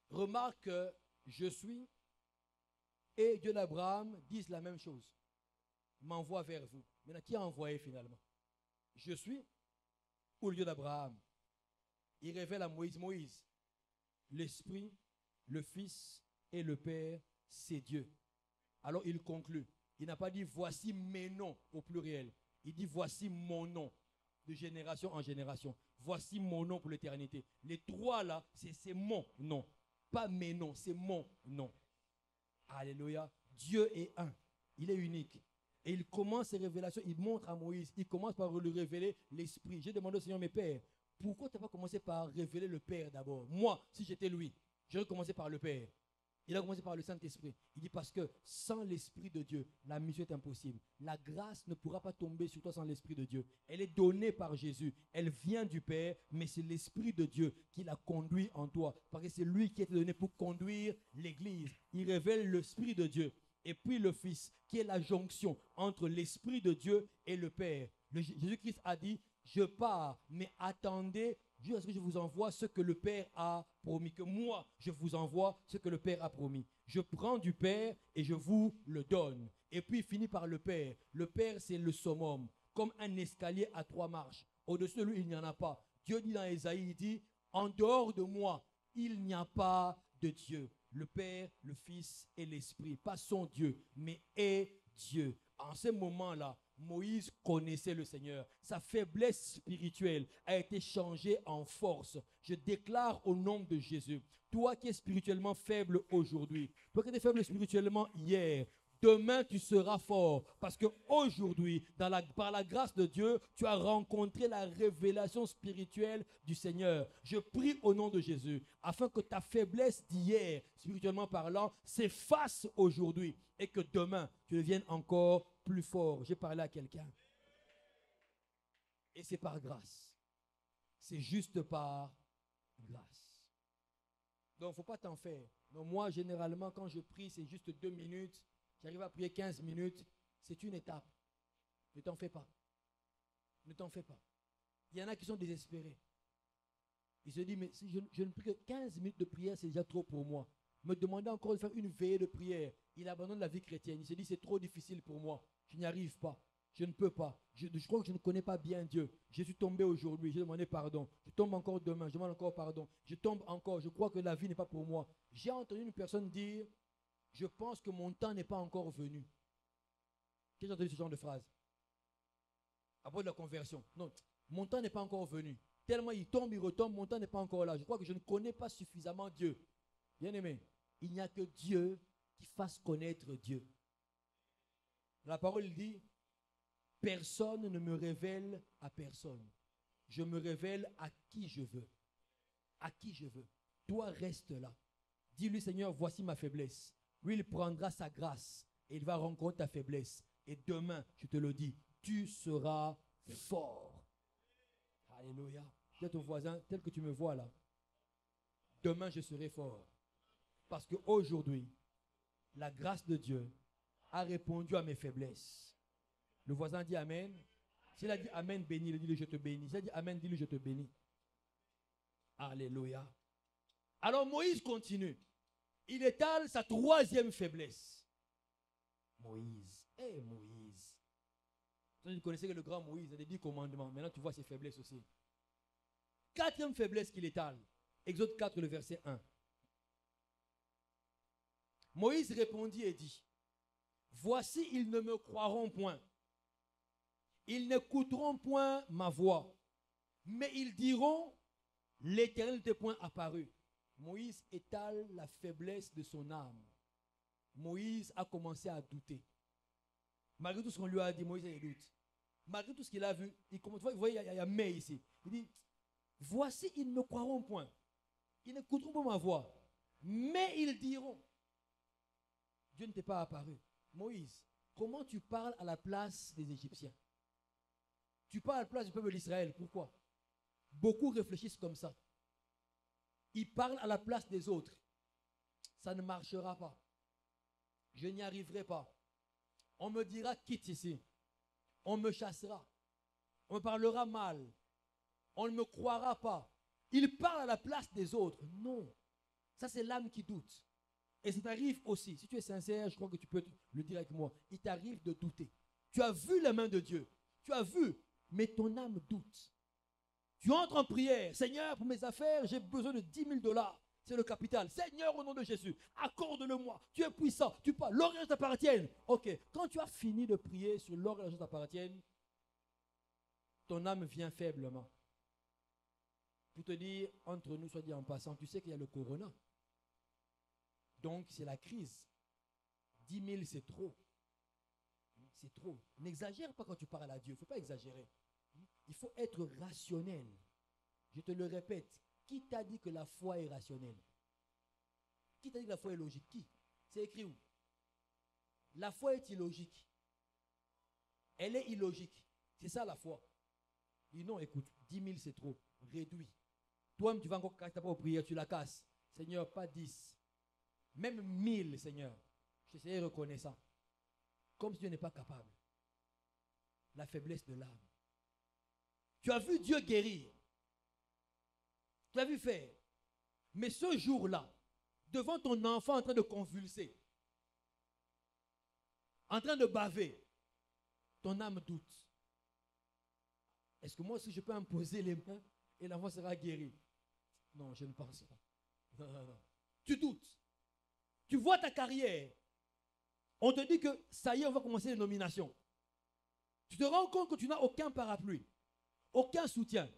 S1: Remarque que je suis et Dieu d'Abraham disent la même chose. Il m'envoie vers vous. Maintenant, qui a envoyé finalement? Je suis ou le Dieu d'Abraham? Il révèle à Moïse, Moïse, l'Esprit, le Fils et le Père, c'est Dieu. Alors il conclut. Il n'a pas dit voici mes noms au pluriel. Il dit voici mon nom de génération en génération. Voici mon nom pour l'éternité. Les trois là, c'est mon nom. Pas mes noms, c'est mon nom. Alléluia. Dieu est un. Il est unique. Et il commence ses révélations. Il montre à Moïse. Il commence par lui révéler l'Esprit. J'ai demandé au Seigneur, mes pères, pourquoi tu n'as pas commencé par révéler le Père d'abord? Moi, si j'étais lui, j'aurais commencé par le Père. Il a commencé par le Saint-Esprit. Il dit parce que sans l'Esprit de Dieu, la mission est impossible. La grâce ne pourra pas tomber sur toi sans l'Esprit de Dieu. Elle est donnée par Jésus. Elle vient du Père, mais c'est l'Esprit de Dieu qui la conduit en toi. Parce que c'est lui qui a été donné pour conduire l'Église. Il révèle l'Esprit de Dieu. Et puis le Fils, qui est la jonction entre l'Esprit de Dieu et le Père. Jésus-Christ a dit, je pars, mais attendez jusqu'à ce que je vous envoie ce que le Père a promis. Que moi, je vous envoie ce que le Père a promis. Je prends du Père et je vous le donne. Et puis il finit par le Père. Le Père, c'est le summum, comme un escalier à 3 marches. Au-dessus de lui, il n'y en a pas. Dieu dit dans Ésaïe, il dit, en dehors de moi, il n'y a pas de Dieu. Le Père, le Fils et l'Esprit. Pas son Dieu, mais est Dieu. En ce moment-là, Moïse connaissait le Seigneur. Sa faiblesse spirituelle a été changée en force. Je déclare au nom de Jésus, toi qui es spirituellement faible aujourd'hui, toi qui étais faible spirituellement hier, demain tu seras fort. Parce qu'aujourd'hui, par la grâce de Dieu, tu as rencontré la révélation spirituelle du Seigneur. Je prie au nom de Jésus, afin que ta faiblesse d'hier, spirituellement parlant, s'efface aujourd'hui. Et que demain, tu deviennes encore plus fort. J'ai parlé à quelqu'un. Et c'est par grâce. C'est juste par grâce. Donc, il ne faut pas t'en faire. Donc, moi, généralement, quand je prie, c'est juste 2 minutes. J'arrive à prier 15 minutes. C'est une étape. Ne t'en fais pas. Ne t'en fais pas. Il y en a qui sont désespérés. Ils se disent, mais si je ne prie que 15 minutes de prière, c'est déjà trop pour moi. Me demander encore de faire une veillée de prière. Il abandonne la vie chrétienne. Il se dit, c'est trop difficile pour moi. Je n'y arrive pas. Je ne peux pas. Je crois que je ne connais pas bien Dieu. Je suis tombé aujourd'hui. J'ai demandé pardon. Je tombe encore demain. Je demande encore pardon. Je tombe encore. Je crois que la vie n'est pas pour moi. J'ai entendu une personne dire, je pense que mon temps n'est pas encore venu. J'ai entendu ce genre de phrase. À propos de la conversion. Non, mon temps n'est pas encore venu. Tellement il tombe, il retombe, mon temps n'est pas encore là. Je crois que je ne connais pas suffisamment Dieu. Bien aimé, il n'y a que Dieu qui fasse connaître Dieu. La parole dit, personne ne me révèle à personne. Je me révèle à qui je veux. À qui je veux. Toi, reste là. Dis-lui, Seigneur, voici ma faiblesse. Lui, il prendra sa grâce et il va rencontrer ta faiblesse. Et demain, je te le dis, tu seras fort. Alléluia. Dis à ton voisin, tel que tu me vois là, demain, je serai fort. Parce qu'aujourd'hui, la grâce de Dieu a répondu à mes faiblesses. Le voisin dit Amen. S'il a dit Amen, bénis-le, dis-le, je te bénis. S'il a dit Amen, dis-le, je te bénis. Alléluia. Alors Moïse continue. Il étale sa 3e faiblesse. Moïse. Moïse. Vous connaissez que le grand Moïse, il a des 10 commandements. Maintenant, tu vois ses faiblesses aussi. 4e faiblesse qu'il étale. Exode 4, le verset 1. Moïse répondit et dit, voici, ils ne me croiront point. Ils n'écouteront point ma voix. Mais ils diront, l'Éternel n'était point apparu. Moïse étale la faiblesse de son âme. Moïse a commencé à douter. Malgré tout ce qu'on lui a dit, Moïse a doute. Malgré tout ce qu'il a vu, il commence, vous voyez, il y a mais ici. Il dit, voici, ils ne croiront point. Ils n'écouteront pas ma voix. Mais ils diront, Dieu ne t'est pas apparu. Moïse, comment tu parles à la place des Égyptiens? Tu parles à la place du peuple d'Israël. Pourquoi? Beaucoup réfléchissent comme ça. Ils parlent à la place des autres. Ça ne marchera pas. Je n'y arriverai pas. On me dira quitte ici. On me chassera. On me parlera mal. On ne me croira pas. Ils parlent à la place des autres. Non. Ça, c'est l'âme qui doute. Et ça t'arrive aussi. Si tu es sincère, je crois que tu peux le dire avec moi. Il t'arrive de douter. Tu as vu les mains de Dieu. Tu as vu, mais ton âme doute. Tu entres en prière. Seigneur, pour mes affaires, j'ai besoin de 10 000 $. C'est le capital. Seigneur, au nom de Jésus, accorde-le-moi. Tu es puissant. Tu parles. L'or et l'argent t'appartiennent. Ok. Quand tu as fini de prier sur l'or et l'argent t'appartiennent, ton âme vient faiblement. Pour te dire, entre nous, soit dit en passant, tu sais qu'il y a le corona. Donc, c'est la crise. 10 000, c'est trop. C'est trop. N'exagère pas quand tu parles à Dieu. Il ne faut pas exagérer. Il faut être rationnel. Je te le répète. Qui t'a dit que la foi est rationnelle? Qui t'a dit que la foi est logique? Qui? C'est écrit où? La foi est illogique. Elle est illogique. C'est ça la foi. Dis non, écoute, 10 000 c'est trop. Réduis. Toi-même, tu vas encore casser ta propre prière, tu la casses. Seigneur, pas 10. Même 1000, Seigneur. Je serai reconnaissant. Comme si Dieu n'est pas capable. La faiblesse de l'âme. Tu as vu Dieu guérir. Tu l'as vu faire. Mais ce jour-là, devant ton enfant en train de convulser, en train de baver, ton âme doute. Est-ce que moi aussi je peux imposer les mains et l'enfant sera guéri? Non, je ne pense pas. Non, non, non. Tu doutes. Tu vois ta carrière. On te dit que ça y est, on va commencer les nominations. Tu te rends compte que tu n'as aucun parapluie, aucun soutien.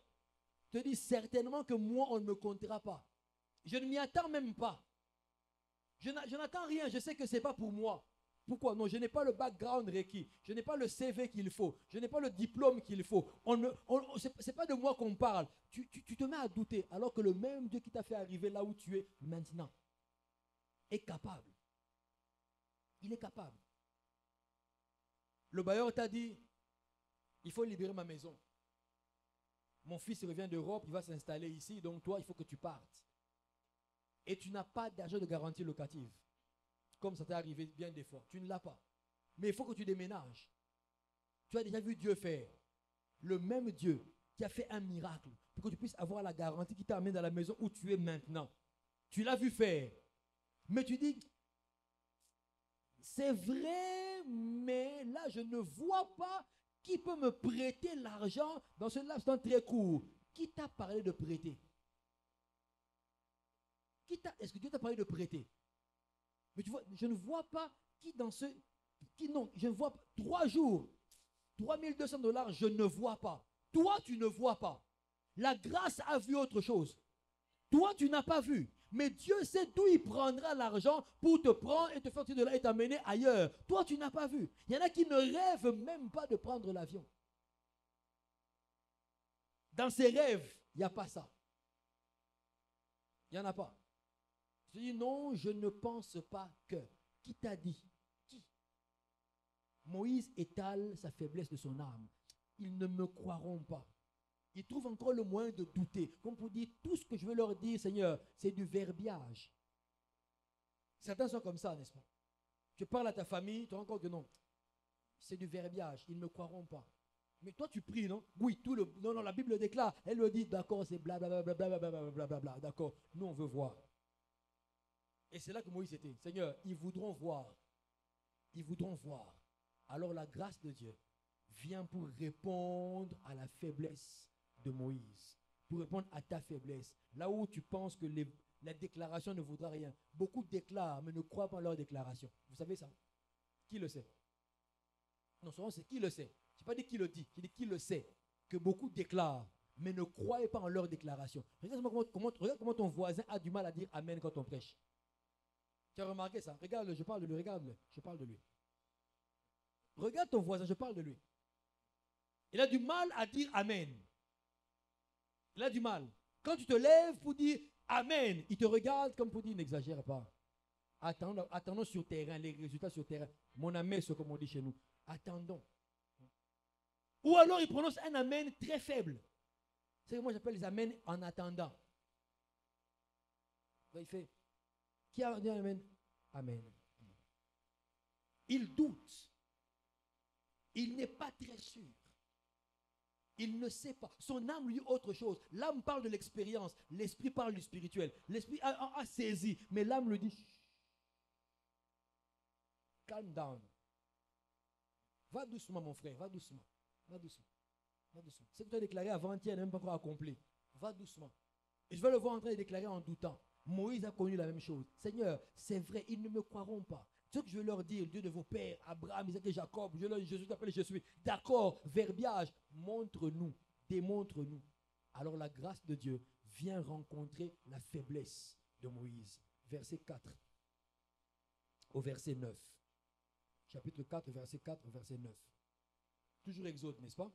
S1: Tu te dis certainement que moi, on ne me comptera pas. Je ne m'y attends même pas. Je n'attends rien, je sais que ce n'est pas pour moi. Pourquoi? Non, je n'ai pas le background requis. Je n'ai pas le CV qu'il faut. Je n'ai pas le diplôme qu'il faut. Ce n'est pas de moi qu'on parle. Tu te mets à douter alors que le même Dieu qui t'a fait arriver là où tu es maintenant est capable. Il est capable. Le bailleur t'a dit, il faut libérer ma maison. Mon fils revient d'Europe, il va s'installer ici, donc toi, il faut que tu partes. Et tu n'as pas d'argent de garantie locative. Comme ça t'est arrivé bien des fois. Tu ne l'as pas. Mais il faut que tu déménages. Tu as déjà vu Dieu faire. Le même Dieu qui a fait un miracle pour que tu puisses avoir la garantie qui t'amène dans la maison où tu es maintenant. Tu l'as vu faire. Mais tu dis, c'est vrai, mais là, je ne vois pas qui peut me prêter l'argent dans ce laps de temps très court. Qui t'a parlé de prêter? Est-ce que Dieu t'a parlé de prêter? Mais tu vois, je ne vois pas qui dans ce... non, je ne vois pas. 3 jours, 3200 $, je ne vois pas. Toi, tu ne vois pas. La grâce a vu autre chose. Toi, tu n'as pas vu. Mais Dieu sait d'où il prendra l'argent pour te prendre et te faire sortir de là et t'amener ailleurs. Toi, tu n'as pas vu. Il y en a qui ne rêvent même pas de prendre l'avion. Dans ses rêves, il n'y a pas ça. Il n'y en a pas. Je dis non, je ne pense pas que. Qui t'a dit? Qui? Moïse étale sa faiblesse de son âme. Ils ne me croiront pas. Ils trouvent encore le moyen de douter. Comme pour dire, tout ce que je veux leur dire, Seigneur, c'est du verbiage. Certains sont comme ça, n'est-ce pas? Tu parles à ta famille, tu te rends compte que non. C'est du verbiage. Ils ne me croiront pas. Mais toi, tu pries, non? Oui, non, la Bible déclare. Elle le dit, d'accord, c'est blablabla, blablabla, d'accord. Nous, on veut voir. Et c'est là que Moïse était. Seigneur, ils voudront voir. Ils voudront voir. Alors la grâce de Dieu vient pour répondre à la faiblesse de Moïse. Pour répondre à ta faiblesse. Là où tu penses que la déclaration ne vaudra rien. Beaucoup déclarent, mais ne croient pas en leur déclaration. Vous savez ça? Qui le sait? Non, souvent c'est qui le sait. Je n'ai pas dit qui le dit, j'ai dit qui le sait. Que beaucoup déclarent, mais ne croyez pas en leurs déclarations. Regarde comment ton voisin a du mal à dire Amen quand on prêche. Tu as remarqué ça? Regarde-le, je parle de lui, regarde-le, je parle de lui. Regarde ton voisin, je parle de lui. Il a du mal à dire Amen. Il a du mal. Quand tu te lèves pour dire Amen, il te regarde comme pour dire n'exagère pas. Attendons sur terrain, les résultats sur terrain. Mon amen, c'est comme on dit chez nous. Attendons. Ou alors il prononce un amen très faible. C'est ce que moi j'appelle les amens en attendant. Il fait. Qui a dit amen? Amen. Il doute. Il n'est pas très sûr. Il ne sait pas. Son âme lui dit autre chose. L'âme parle de l'expérience. L'esprit parle du spirituel. L'esprit a saisi. Mais l'âme lui dit, calm down. Va doucement, mon frère. Va doucement. Va doucement. Va doucement. Ce que tu as déclaré avant-hier n'est même pas encore accompli. Va doucement. Et je vais le voir en train de déclarer en doutant. Moïse a connu la même chose. Seigneur, c'est vrai, ils ne me croiront pas. Ce que je veux leur dire, Dieu de vos pères, Abraham, Isaac et Jacob, je t'appelle, je suis. D'accord, verbiage, montre-nous, démontre-nous. Alors la grâce de Dieu vient rencontrer la faiblesse de Moïse. Verset 4 au verset 9. Chapitre 4, verset 4, verset 9. Toujours Exode, n'est-ce pas?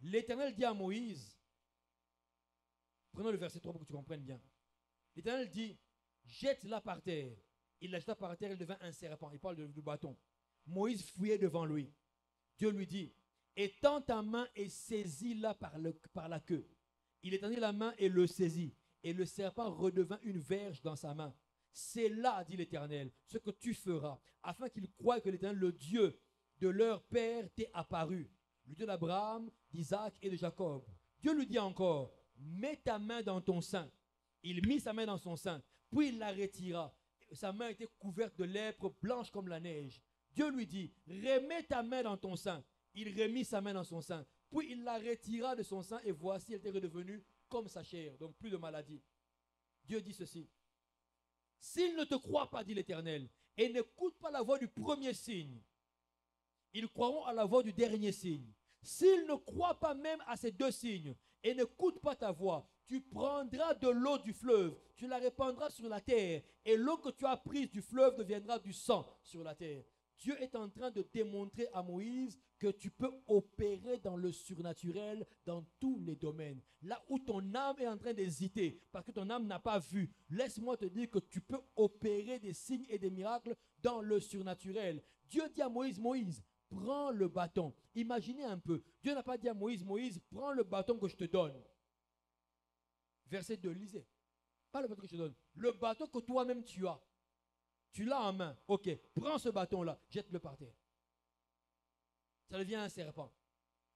S1: L'Éternel dit à Moïse, prenons le verset 3 pour que tu comprennes bien. L'Éternel dit, jette-la par terre. Il la jeta par terre, elle devint un serpent. Il parle du bâton. Moïse fouillait devant lui. Dieu lui dit, étends ta main et saisis-la par la queue. Il étendit la main et le saisit. Et le serpent redevint une verge dans sa main. C'est là, dit l'Éternel, ce que tu feras, afin qu'ils croient que l'Éternel, le Dieu de leur père, t'est apparu. Le Dieu d'Abraham, d'Isaac et de Jacob. Dieu lui dit encore, mets ta main dans ton sein. Il mit sa main dans son sein, puis il la retira. Sa main était couverte de lèpre blanche comme la neige. Dieu lui dit, remets ta main dans ton sein. Il remit sa main dans son sein, puis il la retira de son sein et voici, elle était redevenue comme sa chair, donc plus de maladie. Dieu dit ceci, s'ils ne te croient pas, dit l'Éternel, et n'écoutent pas la voix du premier signe, ils croiront à la voix du dernier signe. S'ils ne croient pas même à ces deux signes et n'écoutent pas ta voix, tu prendras de l'eau du fleuve, tu la répandras sur la terre, et l'eau que tu as prise du fleuve deviendra du sang sur la terre. Dieu est en train de démontrer à Moïse que tu peux opérer dans le surnaturel dans tous les domaines. Là où ton âme est en train d'hésiter, parce que ton âme n'a pas vu, laisse-moi te dire que tu peux opérer des signes et des miracles dans le surnaturel. Dieu dit à Moïse, Moïse, prends le bâton. Imaginez un peu, Dieu n'a pas dit à Moïse, Moïse, prends le bâton que je te donne. Verset 2, lisez. Pas le bâton que je te donne, le bâton que toi-même tu as. Tu l'as en main. Ok, prends ce bâton-là, jette-le par terre. Ça devient un serpent.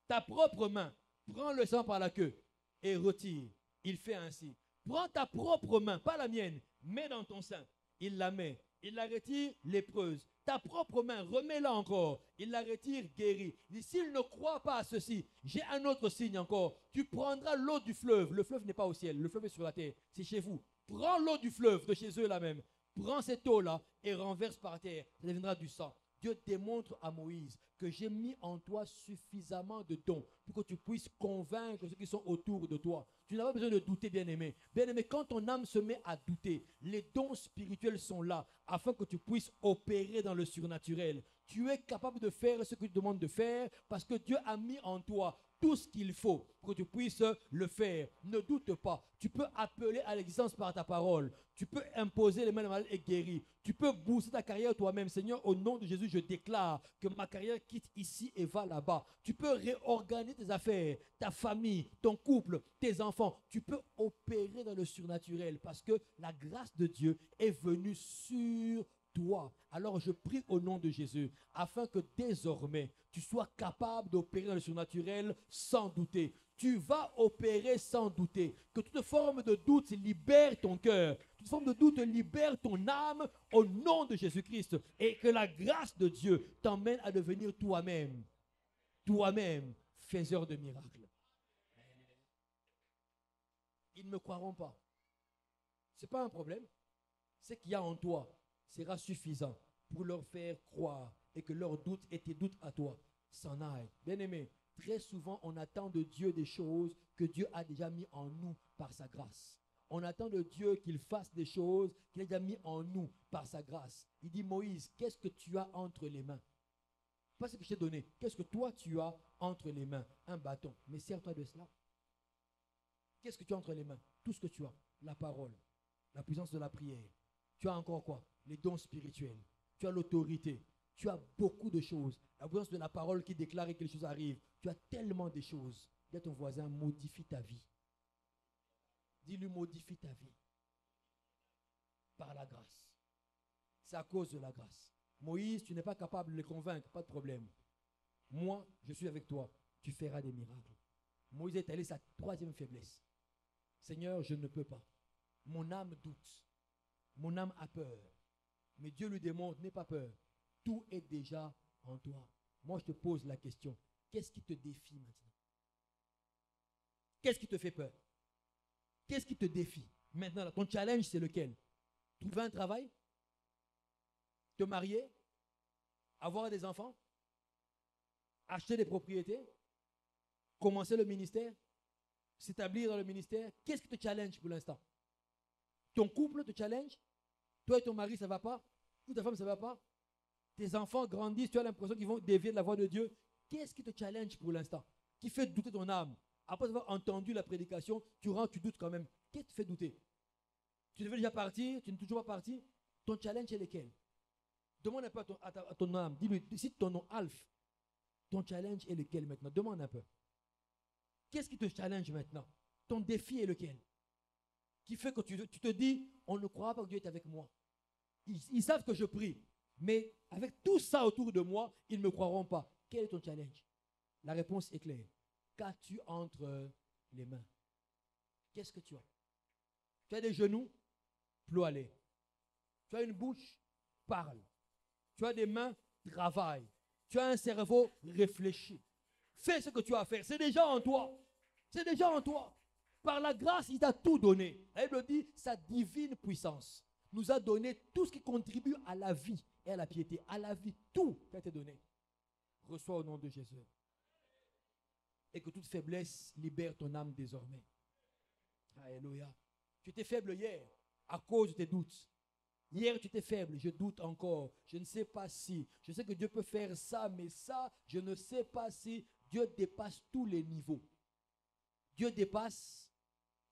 S1: Ta propre main, prends le sang par la queue et retire. Il fait ainsi. Prends ta propre main, pas la mienne, mets dans ton sein. Il la met. Il la retire, lépreuse. Ta propre main, remets-la encore. Il la retire, guérie. Il dit, s'il ne croit pas à ceci, j'ai un autre signe encore. Tu prendras l'eau du fleuve. Le fleuve n'est pas au ciel, le fleuve est sur la terre. C'est chez vous. Prends l'eau du fleuve de chez eux là même. Prends cette eau-là et renverse par terre. Ça deviendra du sang. Dieu démontre à Moïse que j'ai mis en toi suffisamment de dons pour que tu puisses convaincre ceux qui sont autour de toi. Tu n'as pas besoin de douter, bien-aimé. Bien-aimé, quand ton âme se met à douter, les dons spirituels sont là afin que tu puisses opérer dans le surnaturel. Tu es capable de faire ce que tu demandes de faire parce que Dieu a mis en toi tout ce qu'il faut pour que tu puisses le faire. Ne doute pas. Tu peux appeler à l'existence par ta parole. Tu peux imposer les mains de malade et guérir. Tu peux booster ta carrière toi-même. Seigneur, au nom de Jésus, je déclare que ma carrière quitte ici et va là-bas. Tu peux réorganiser tes affaires, ta famille, ton couple, tes enfants. Tu peux opérer dans le surnaturel parce que la grâce de Dieu est venue sur toi. Alors je prie au nom de Jésus afin que désormais tu sois capable d'opérer dans le surnaturel sans douter. Tu vas opérer sans douter. Que toute forme de doute libère ton cœur. Toute forme de doute libère ton âme au nom de Jésus-Christ. Et que la grâce de Dieu t'emmène à devenir toi-même. Toi-même, faiseur de miracles. Ils ne me croiront pas. Ce n'est pas un problème. Ce qu'il y a en toi sera suffisant pour leur faire croire et que leur doute et tes doutes à toi s'en aille. Bien-aimé, très souvent, on attend de Dieu des choses que Dieu a déjà mis en nous par sa grâce. On attend de Dieu qu'il fasse des choses qu'il a déjà mis en nous par sa grâce. Il dit, Moïse, qu'est-ce que tu as entre les mains? Pas ce que je t'ai donné. Qu'est-ce que toi tu as entre les mains? Un bâton. Mais sers-toi de cela. Qu'est-ce que tu as entre les mains? Tout ce que tu as. La parole, la puissance de la prière. Tu as encore quoi? Les dons spirituels. Tu as l'autorité. Tu as beaucoup de choses. La puissance de la parole qui déclare que les choses arrivent. Tu as tellement de choses. Dis à ton voisin, modifie ta vie. Dis-lui, modifie ta vie. Par la grâce. C'est à cause de la grâce. Moïse, tu n'es pas capable de les convaincre, pas de problème. Moi, je suis avec toi. Tu feras des miracles. Moïse est allé sa troisième faiblesse. Seigneur, je ne peux pas. Mon âme doute. Mon âme a peur. Mais Dieu lui démontre, n'aie pas peur. Tout est déjà en toi. Moi, je te pose la question. Qu'est-ce qui te défie maintenant? Qu'est-ce qui te fait peur? Qu'est-ce qui te défie? Maintenant, ton challenge, c'est lequel? Trouver un travail? Te marier? Avoir des enfants? Acheter des propriétés? Commencer le ministère? S'établir dans le ministère? Qu'est-ce qui te challenge pour l'instant? Ton couple te challenge? Toi et ton mari, ça ne va pas? Ou ta femme, ça ne va pas? Tes enfants grandissent, tu as l'impression qu'ils vont dévier de la voie de Dieu. Qu'est-ce qui te challenge pour l'instant? Qui fait douter ton âme? Après avoir entendu la prédication, tu rentres, tu doutes quand même. Qu'est-ce qui te fait douter? Tu devais déjà partir, tu n'es toujours pas parti. Ton challenge est lequel? Demande un peu à ton âme. Dis-lui, cite ton nom, Alf. Ton challenge est lequel maintenant? Demande un peu. Qu'est-ce qui te challenge maintenant? Ton défi est lequel? Qui fait que tu te dis, on ne croit pas que Dieu est avec moi. Ils savent que je prie. Mais avec tout ça autour de moi, ils ne me croiront pas. Quel est ton challenge? La réponse est claire. Qu'as-tu entre les mains? Qu'est-ce que tu as? Tu as des genoux? Ploie-les. Tu as une bouche? Parle. Tu as des mains? Travaille. Tu as un cerveau? Réfléchis. Fais ce que tu as à faire. C'est déjà en toi. C'est déjà en toi. Par la grâce, il t'a tout donné. La Bible dit, sa divine puissance nous a donné tout ce qui contribue à la vie et à la piété. À la vie, tout qui a été donné. Reçois au nom de Jésus. Et que toute faiblesse libère ton âme désormais. Alléluia. Tu étais faible hier à cause de tes doutes. Hier, tu étais faible, je doute encore. Je ne sais pas si. Je sais que Dieu peut faire ça, mais ça, je ne sais pas si. Dieu dépasse tous les niveaux. Dieu dépasse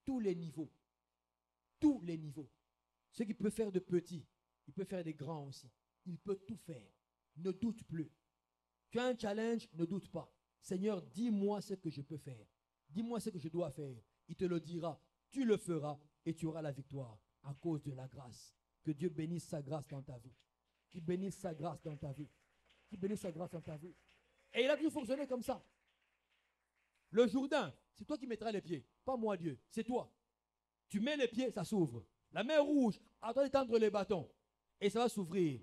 S1: tous les niveaux. Tous les niveaux. Ce qu'il peut faire de petits, il peut faire des grands aussi. Il peut tout faire. Ne doute plus. Tu as un challenge, ne doute pas. Seigneur, dis-moi ce que je peux faire. Dis-moi ce que je dois faire. Il te le dira. Tu le feras et tu auras la victoire à cause de la grâce. Que Dieu bénisse sa grâce dans ta vie. Qu'il bénisse sa grâce dans ta vie. Qu'il bénisse sa grâce dans ta vie. Et il a toujours fonctionné comme ça. Le Jourdain, c'est toi qui mettras les pieds. Pas moi, Dieu. C'est toi. Tu mets les pieds, ça s'ouvre. La mer rouge, à toi d'étendre les bâtons. Et ça va s'ouvrir.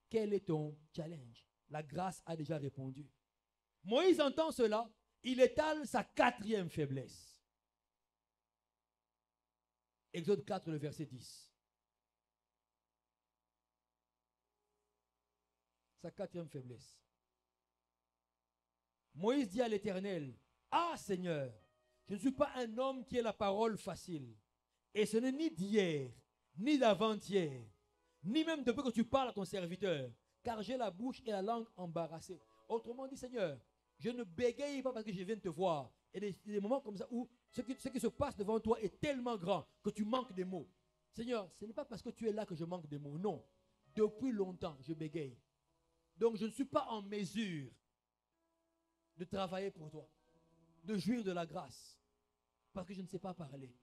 S1: Quel est ton challenge? La grâce a déjà répondu. Moïse entend cela. Il étale sa quatrième faiblesse. Exode 4, le verset 10. Sa quatrième faiblesse. Moïse dit à l'Éternel, « Ah Seigneur, je ne suis pas un homme qui ait la parole facile. Et ce n'est ni d'hier, ni d'avant-hier, ni même depuis que tu parles à ton serviteur, car j'ai la bouche et la langue embarrassées. » Autrement dit, Seigneur, je ne bégaye pas parce que je viens de te voir. Et des moments comme ça où ce qui se passe devant toi est tellement grand que tu manques des mots. Seigneur, ce n'est pas parce que tu es là que je manque des mots. Non. Depuis longtemps, je bégaye. Donc, je ne suis pas en mesure de travailler pour toi, de jouir de la grâce, parce que je ne sais pas parler.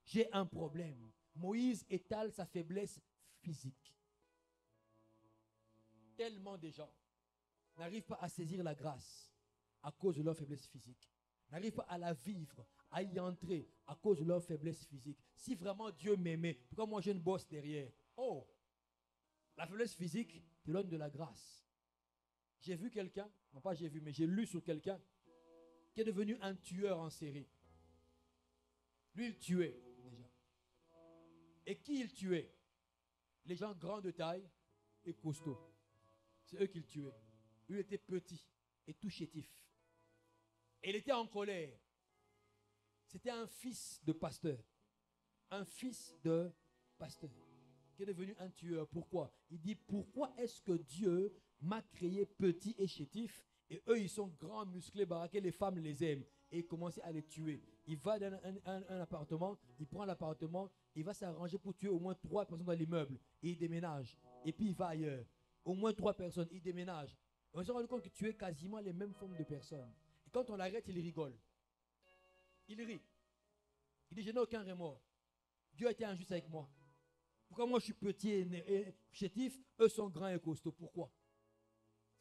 S1: J'ai un problème. Moïse étale sa faiblesse physique. Tellement de gens n'arrivent pas à saisir la grâce à cause de leur faiblesse physique. N'arrivent pas à la vivre, à y entrer à cause de leur faiblesse physique. Si vraiment Dieu m'aimait, pourquoi moi j'ai une bosse derrière? Oh, la faiblesse physique te donne de la grâce. J'ai vu quelqu'un, non pas j'ai vu, mais j'ai lu sur quelqu'un qui est devenu un tueur en série. Lui, il tuait déjà. Et qui il tuait? Les gens grands de taille et costauds. C'est eux qu'il tuait. Lui, il était petit. et tout chétif. Et il était en colère. C'était un fils de pasteur. Un fils de pasteur qui est devenu un tueur. Pourquoi? Il dit, pourquoi est-ce que Dieu m'a créé petit et chétif et eux, ils sont grands, musclés, baraqués, les femmes les aiment. Et il commence à les tuer. Il va dans un appartement, il prend l'appartement, il va s'arranger pour tuer au moins 3 personnes dans l'immeuble. Et il déménage. Et puis il va ailleurs. Au moins 3 personnes, il déménage. On s'est rendu compte que tu es quasiment les mêmes formes de personnes. Et quand on l'arrête, il rigole. Il rit. Il dit, je n'ai aucun remords. Dieu a été injuste avec moi. Pourquoi moi je suis petit et chétif, eux sont grands et costauds? Pourquoi?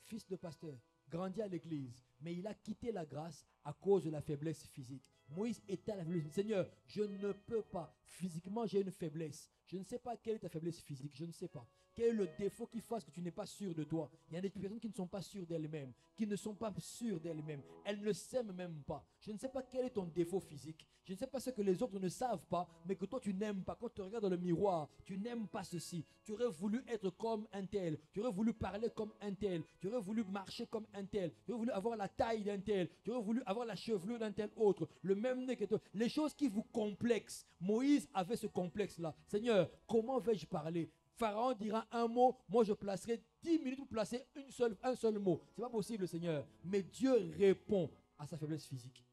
S1: Fils de pasteur, grandi à l'église, mais il a quitté la grâce à cause de la faiblesse physique. Moïse était à la faiblesse. Seigneur, je ne peux pas. Physiquement, j'ai une faiblesse. Je ne sais pas quelle est ta faiblesse physique. Je ne sais pas. Quel est le défaut qui fasse que tu n'es pas sûr de toi? Il y a des personnes qui ne sont pas sûres d'elles-mêmes, qui ne sont pas sûres d'elles-mêmes. Elles ne s'aiment même pas. Je ne sais pas quel est ton défaut physique. Je ne sais pas ce que les autres ne savent pas, mais que toi tu n'aimes pas. Quand tu regardes dans le miroir, tu n'aimes pas ceci. Tu aurais voulu être comme un tel. Tu aurais voulu parler comme un tel. Tu aurais voulu marcher comme un tel. Tu aurais voulu avoir la taille d'un tel. Tu aurais voulu avoir la chevelure d'un tel autre. Le même nez que toi. Les choses qui vous complexent. Moïse avait ce complexe-là. Seigneur, comment vais-je parler? Pharaon dira un mot, moi je placerai 10 minutes pour placer un seul mot. Ce n'est pas possible, Seigneur. Mais Dieu répond à sa faiblesse physique.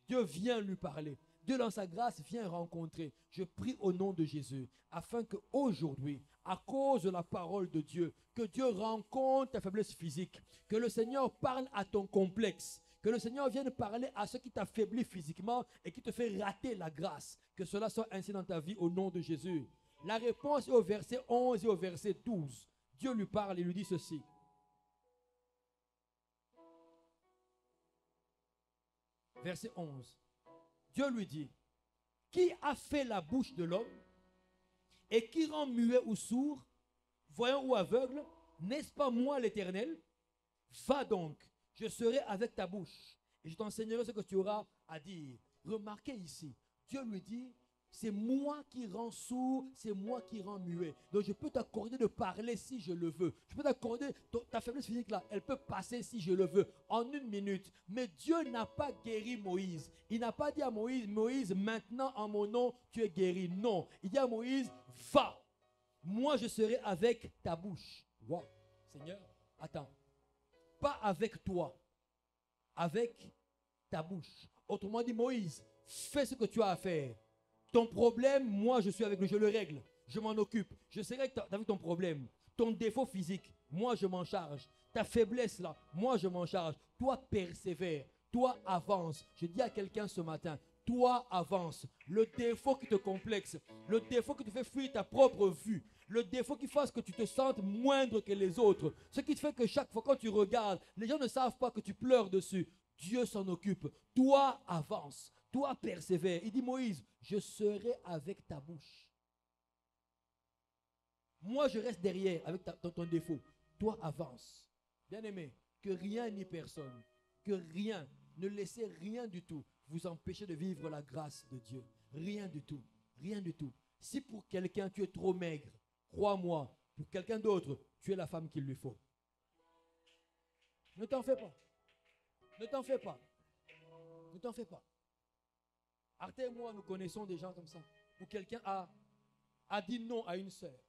S1: Dieu vient lui parler. Dieu dans sa grâce vient rencontrer. Je prie au nom de Jésus, afin qu'aujourd'hui, à cause de la parole de Dieu, que Dieu rencontre ta faiblesse physique, que le Seigneur parle à ton complexe, que le Seigneur vienne parler à ce qui t'affaiblit physiquement et qui te fait rater la grâce. Que cela soit ainsi dans ta vie au nom de Jésus. La réponse est au verset 11 et au verset 12. Dieu lui parle et lui dit ceci. Verset 11. Dieu lui dit, qui a fait la bouche de l'homme et qui rend muet ou sourd, voyant ou aveugle? N'est-ce pas moi l'Éternel? Va donc, je serai avec ta bouche et je t'enseignerai ce que tu auras à dire. Remarquez ici, Dieu lui dit, c'est moi qui rends sourd, c'est moi qui rends muet. Donc je peux t'accorder de parler si je le veux. Je peux t'accorder ta faiblesse physique là, elle peut passer si je le veux, en 1 minute. Mais Dieu n'a pas guéri Moïse. Il n'a pas dit à Moïse, Moïse, maintenant en mon nom, tu es guéri. Non, il dit à Moïse, va. Moi je serai avec ta bouche. Wow, Seigneur, attends. Pas avec toi, avec ta bouche. Autrement dit, Moïse, fais ce que tu as à faire. Ton problème, moi je suis avec lui, je le règle, je m'en occupe. Je serai avec ton problème, ton défaut physique, moi je m'en charge. Ta faiblesse là, moi je m'en charge. Toi persévère, toi avance. Je dis à quelqu'un ce matin, toi avance. Le défaut qui te complexe, le défaut qui te fait fuir ta propre vue, le défaut qui fasse que tu te sentes moindre que les autres, ce qui te fait que chaque fois quand tu regardes, les gens ne savent pas que tu pleures dessus. Dieu s'en occupe. Toi avance. Toi persévère. Il dit Moïse, je serai avec ta bouche. Moi je reste derrière avec ton défaut. Toi avance. Bien-aimé, que rien ni personne, que rien, ne laissez rien du tout vous empêcher de vivre la grâce de Dieu. Rien du tout. Rien du tout. Si pour quelqu'un tu es trop maigre, crois-moi, pour quelqu'un d'autre, tu es la femme qu'il lui faut. Ne t'en fais pas. Ne t'en fais pas. Ne t'en fais pas. Arte et moi, nous connaissons des gens comme ça, où quelqu'un a dit non à une sœur.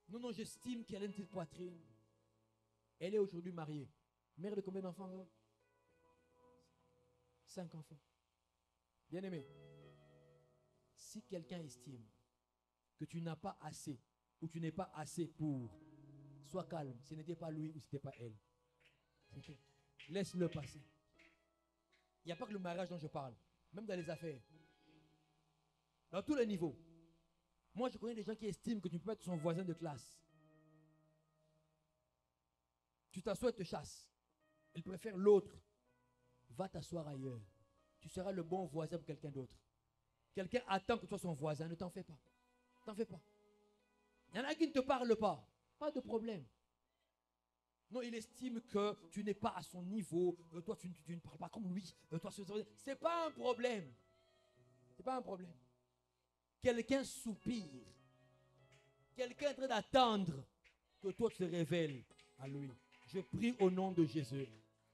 S1: Non, j'estime qu'elle a une petite poitrine. Elle est aujourd'hui mariée. Mère de combien d'enfants? 5 enfants. Bien-aimé, si quelqu'un estime que tu n'as pas assez, ou tu n'es pas assez pour, sois calme. Ce n'était pas lui ou ce n'était pas elle. Laisse-le passer. Il n'y a pas que le mariage dont je parle, même dans les affaires. Dans tous les niveaux. Moi, je connais des gens qui estiment que tu peux être son voisin de classe. Tu t'assois et te chasses. Il préfère l'autre. Va t'asseoir ailleurs. Tu seras le bon voisin pour quelqu'un d'autre. Quelqu'un attend que tu sois son voisin. Ne t'en fais pas. Ne t'en fais pas. Il y en a qui ne te parlent pas. Pas de problème. Non, il estime que tu n'es pas à son niveau. Toi, tu ne parles pas comme lui. C'est pas un problème. C'est pas un problème. Quelqu'un soupire. Quelqu'un est en train d'attendre que toi tu te révèles à lui. Je prie au nom de Jésus.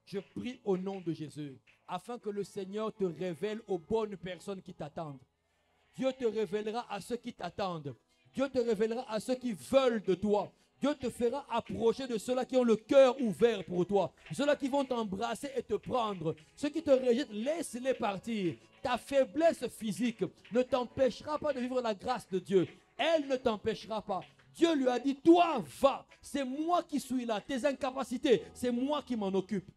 S1: Je prie au nom de Jésus, afin que le Seigneur te révèle aux bonnes personnes qui t'attendent. Dieu te révélera à ceux qui t'attendent. Dieu te révélera à ceux qui veulent de toi. Dieu te fera approcher de ceux-là qui ont le cœur ouvert pour toi. Ceux-là qui vont t'embrasser et te prendre. Ceux qui te rejettent, laisse-les partir. Ta faiblesse physique ne t'empêchera pas de vivre la grâce de Dieu. Elle ne t'empêchera pas. Dieu lui a dit, toi va. C'est moi qui suis là. Tes incapacités, c'est moi qui m'en occupe.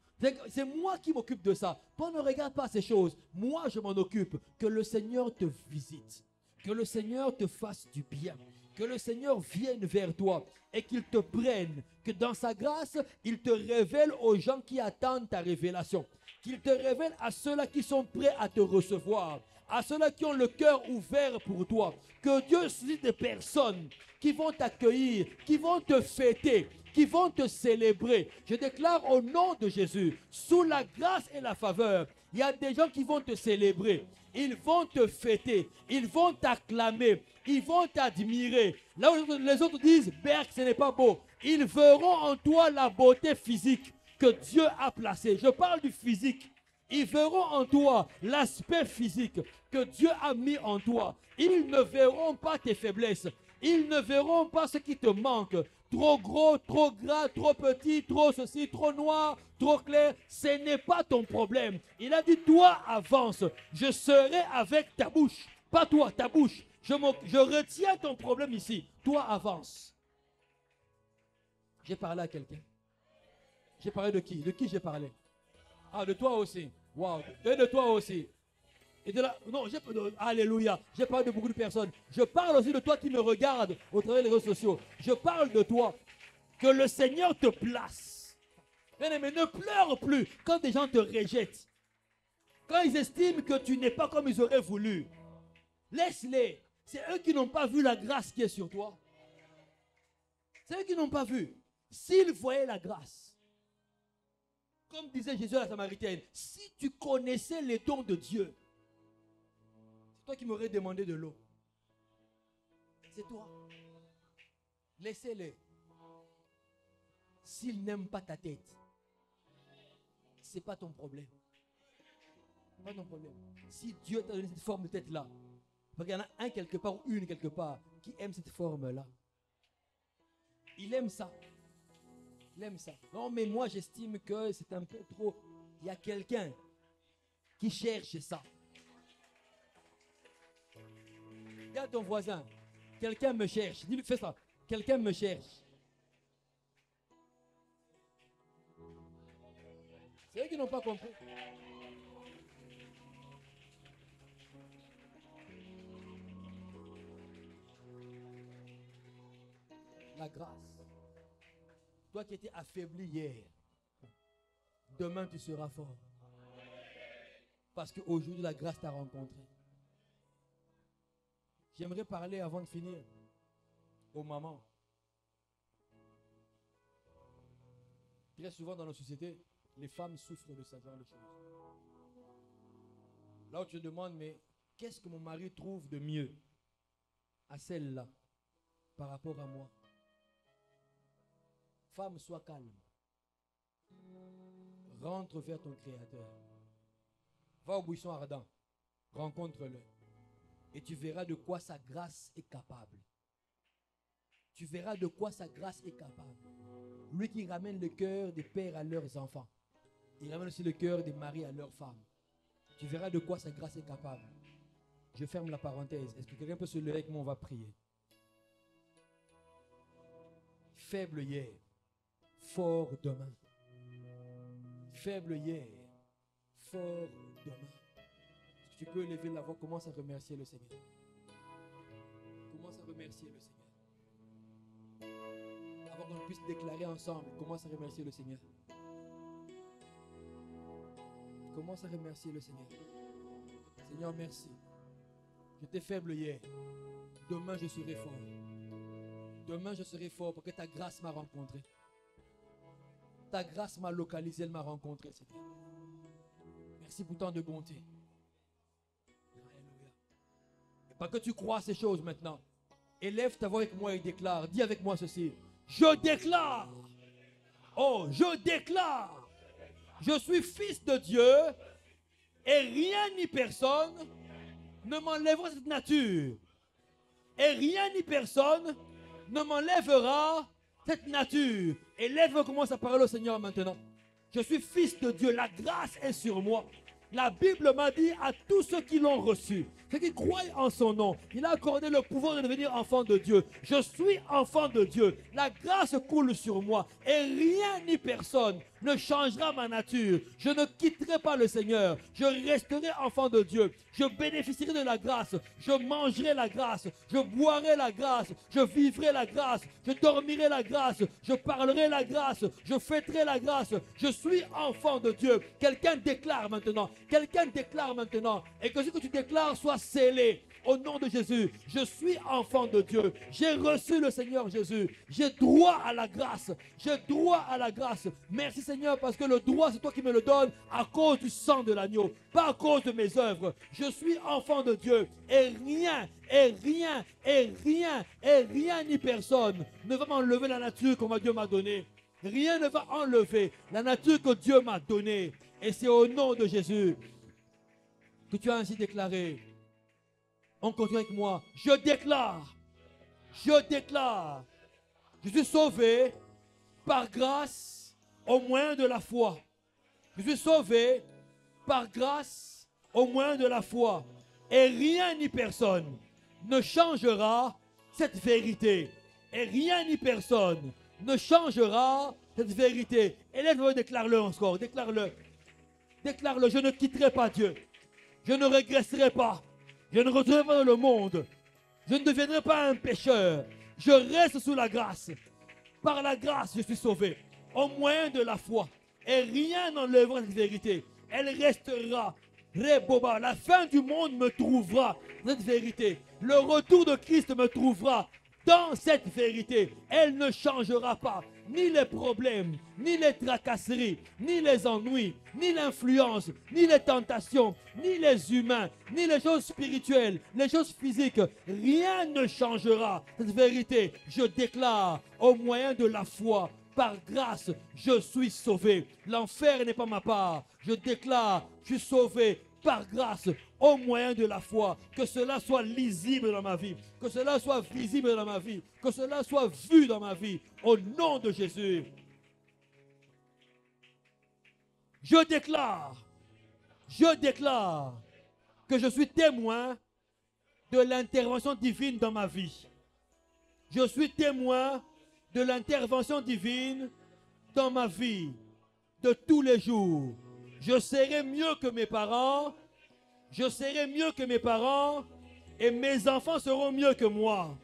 S1: C'est moi qui m'occupe de ça. Toi, ne regarde pas ces choses. Moi, je m'en occupe. Que le Seigneur te visite. Que le Seigneur te fasse du bien. Que le Seigneur vienne vers toi et qu'il te prenne. Que dans sa grâce, il te révèle aux gens qui attendent ta révélation. Qu'il te révèle à ceux-là qui sont prêts à te recevoir. À ceux-là qui ont le cœur ouvert pour toi. Que Dieu suscite des personnes qui vont t'accueillir, qui vont te fêter, qui vont te célébrer. Je déclare au nom de Jésus, sous la grâce et la faveur, il y a des gens qui vont te célébrer. Ils vont te fêter, ils vont t'acclamer, ils vont t'admirer. Là où les autres disent, Berg, ce n'est pas beau. Ils verront en toi la beauté physique que Dieu a placée. Je parle du physique. Ils verront en toi l'aspect physique que Dieu a mis en toi. Ils ne verront pas tes faiblesses. Ils ne verront pas ce qui te manque. Trop gros, trop gras, trop petit, trop ceci, trop noir, trop clair. Ce n'est pas ton problème. Il a dit, toi avance. Je serai avec ta bouche. Pas toi, ta bouche. Je retiens ton problème ici. Toi avance. J'ai parlé à quelqu'un. J'ai parlé de qui? De qui j'ai parlé? Ah, de toi aussi. Wow. Et de toi aussi. Et de là, non, alléluia. J'ai parlé de beaucoup de personnes. Je parle aussi de toi qui me regardes au travers des réseaux sociaux. Je parle de toi. Que le Seigneur te place. Mais ne pleure plus quand des gens te rejettent. Quand ils estiment que tu n'es pas comme ils auraient voulu. Laisse-les. C'est eux qui n'ont pas vu la grâce qui est sur toi. C'est eux qui n'ont pas vu. S'ils voyaient la grâce. Comme disait Jésus à la Samaritaine, si tu connaissais les dons de Dieu, c'est toi qui m'aurais demandé de l'eau. C'est toi. Laissez-les. S'ils n'aiment pas ta tête, ce n'est pas ton problème. Ce n'est pas ton problème. Si Dieu t'a donné cette forme de tête-là, parce qu'il y en a un quelque part ou une quelque part qui aime cette forme-là. Il aime ça. Il aime ça. Non, mais moi, j'estime que c'est un peu trop. Il y a quelqu'un qui cherche ça. Regarde ton voisin. Quelqu'un me cherche. Dis-lui, fais ça. Quelqu'un me cherche. C'est eux qui n'ont pas compris. La grâce. Toi qui étais affaibli hier, demain tu seras fort. Parce qu'aujourd'hui la grâce t'a rencontré. J'aimerais parler avant de finir aux mamans. Très souvent dans nos sociétés, les femmes souffrent de ce genre de choses. Là où tu te demandes, mais qu'est-ce que mon mari trouve de mieux à celle-là par rapport à moi? Femme, sois calme. Rentre vers ton Créateur. Va au buisson ardent. Rencontre-le. Et tu verras de quoi sa grâce est capable. Tu verras de quoi sa grâce est capable. Lui qui ramène le cœur des pères à leurs enfants. Il ramène aussi le cœur des maris à leurs femmes. Tu verras de quoi sa grâce est capable. Je ferme la parenthèse. Est-ce que quelqu'un peut se lever avec moi? On va prier. Faible hier. Fort demain. Faible hier, fort demain. Si tu peux lever la voix, commence à remercier le Seigneur. Commence à remercier le Seigneur. Avant qu'on puisse déclarer ensemble, commence à remercier le Seigneur. Commence à remercier le Seigneur. Seigneur, merci. J'étais faible hier. Demain, je serai fort. Demain, je serai fort parce que ta grâce m'a rencontré. Ta grâce m'a localisé, elle m'a rencontré, Seigneur. Merci pour tant de bonté. Alléluia. Et pas que tu crois ces choses maintenant. Élève ta voix avec moi et déclare. Dis avec moi ceci. Je déclare Oh, je déclare, je suis fils de Dieu et rien ni personne ne m'enlèvera cette nature. Et rien ni personne ne m'enlèvera cette nature. Et lève, commence à parler au Seigneur maintenant. Je suis fils de Dieu, la grâce est sur moi. La Bible m'a dit à tous ceux qui l'ont reçu, ceux qui croient en son nom, il a accordé le pouvoir de devenir enfant de Dieu. Je suis enfant de Dieu. La grâce coule sur moi et rien ni personne ne changera ma nature. Je ne quitterai pas le Seigneur. Je resterai enfant de Dieu. Je bénéficierai de la grâce. Je mangerai la grâce. Je boirai la grâce. Je vivrai la grâce. Je dormirai la grâce. Je parlerai la grâce. Je fêterai la grâce. Je suis enfant de Dieu. Quelqu'un déclare maintenant. Quelqu'un déclare maintenant. Et que ce que tu déclares soit scellé. Au nom de Jésus, je suis enfant de Dieu. J'ai reçu le Seigneur Jésus. J'ai droit à la grâce. J'ai droit à la grâce. Merci Seigneur parce que le droit, c'est toi qui me le donnes à cause du sang de l'agneau, pas à cause de mes œuvres. Je suis enfant de Dieu et rien, et rien, et rien, et rien ni personne ne va m'enlever la nature que Dieu m'a donnée. Rien ne va enlever la nature que Dieu m'a donnée. Et c'est au nom de Jésus que tu as ainsi déclaré. On continue avec moi. Je déclare, je suis sauvé par grâce au moyen de la foi. Je suis sauvé par grâce au moyen de la foi. Et rien ni personne ne changera cette vérité. Et rien ni personne ne changera cette vérité. Et lève-le, déclare-le encore, déclare-le. Déclare-le, je ne quitterai pas Dieu. Je ne régresserai pas. Je ne retournerai pas dans le monde. Je ne deviendrai pas un pécheur. Je reste sous la grâce. Par la grâce, je suis sauvé. Au moyen de la foi. Et rien n'enlèvera cette vérité. Elle restera. Reboba. La fin du monde me trouvera dans cette vérité. Le retour de Christ me trouvera dans cette vérité. Elle ne changera pas. Ni les problèmes, ni les tracasseries, ni les ennuis, ni l'influence, ni les tentations, ni les humains, ni les choses spirituelles, les choses physiques. Rien ne changera cette vérité. Je déclare au moyen de la foi, par grâce, je suis sauvé. L'enfer n'est pas ma part. Je déclare, je suis sauvé par grâce, au moyen de la foi, que cela soit lisible dans ma vie, que cela soit visible dans ma vie, que cela soit vu dans ma vie, au nom de Jésus. Je déclare que je suis témoin de l'intervention divine dans ma vie. Je suis témoin de l'intervention divine dans ma vie de tous les jours. Je serai mieux que mes parents. Je serai mieux que mes parents. Et mes enfants seront mieux que moi.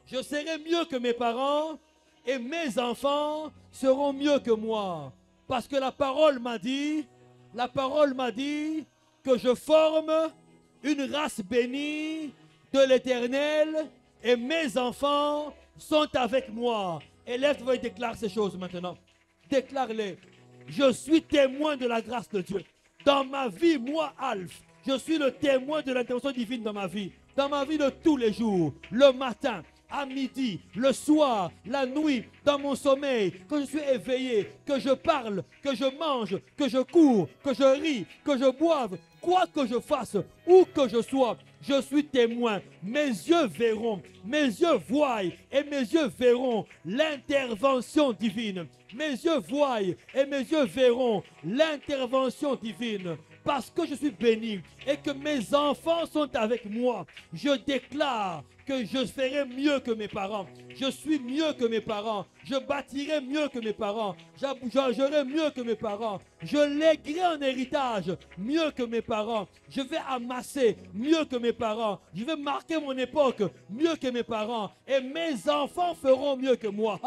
S1: Je serai mieux que mes parents. Et mes enfants seront mieux que moi. Parce que la parole m'a dit que je forme une race bénie de l'Éternel. Et mes enfants sont avec moi. Et lève-toi et déclare ces choses maintenant. Déclare-les. Je suis témoin de la grâce de Dieu. Dans ma vie, moi, Alph, je suis le témoin de l'intervention divine dans ma vie. Dans ma vie de tous les jours, le matin, à midi, le soir, la nuit, dans mon sommeil, que je suis éveillé, que je parle, que je mange, que je cours, que je ris, que je boive, quoi que je fasse, où que je sois, je suis témoin. Mes yeux verront, mes yeux voient et mes yeux verront l'intervention divine. Mes yeux voient et mes yeux verront l'intervention divine. Parce que je suis béni et que mes enfants sont avec moi, je déclare que je ferai mieux que mes parents. Je suis mieux que mes parents. Je bâtirai mieux que mes parents. J'aurai mieux que mes parents. Je léguerai en héritage mieux que mes parents. Je vais amasser mieux que mes parents. Je vais marquer mon époque mieux que mes parents. Et mes enfants feront mieux que moi.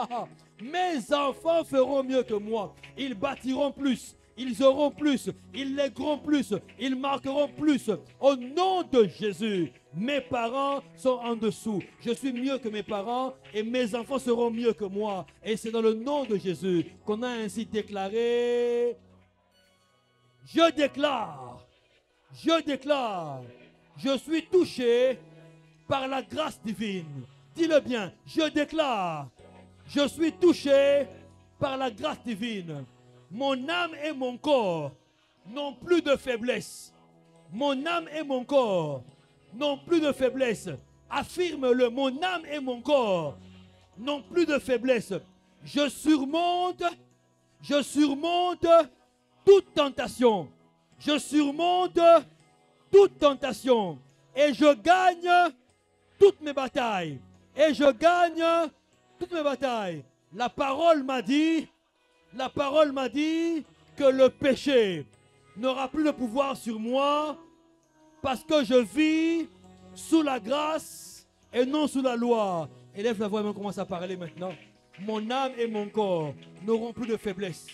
S1: Mes enfants feront mieux que moi. Ils bâtiront plus. Ils auront plus, ils légueront plus, ils marqueront plus. Au nom de Jésus, mes parents sont en dessous. Je suis mieux que mes parents et mes enfants seront mieux que moi. Et c'est dans le nom de Jésus qu'on a ainsi déclaré. Je déclare, je suis touché par la grâce divine. Dis-le bien, je déclare, je suis touché par la grâce divine, mon âme et mon corps n'ont plus de faiblesse. Mon âme et mon corps n'ont plus de faiblesse. Affirme-le, mon âme et mon corps n'ont plus de faiblesse. Je surmonte toute tentation. Je surmonte toute tentation. Et je gagne toutes mes batailles. Et je gagne toutes mes batailles. La parole m'a dit que le péché n'aura plus de pouvoir sur moi parce que je vis sous la grâce et non sous la loi. Élève la voix et on commence à parler maintenant. Mon âme et mon corps n'auront plus de faiblesse.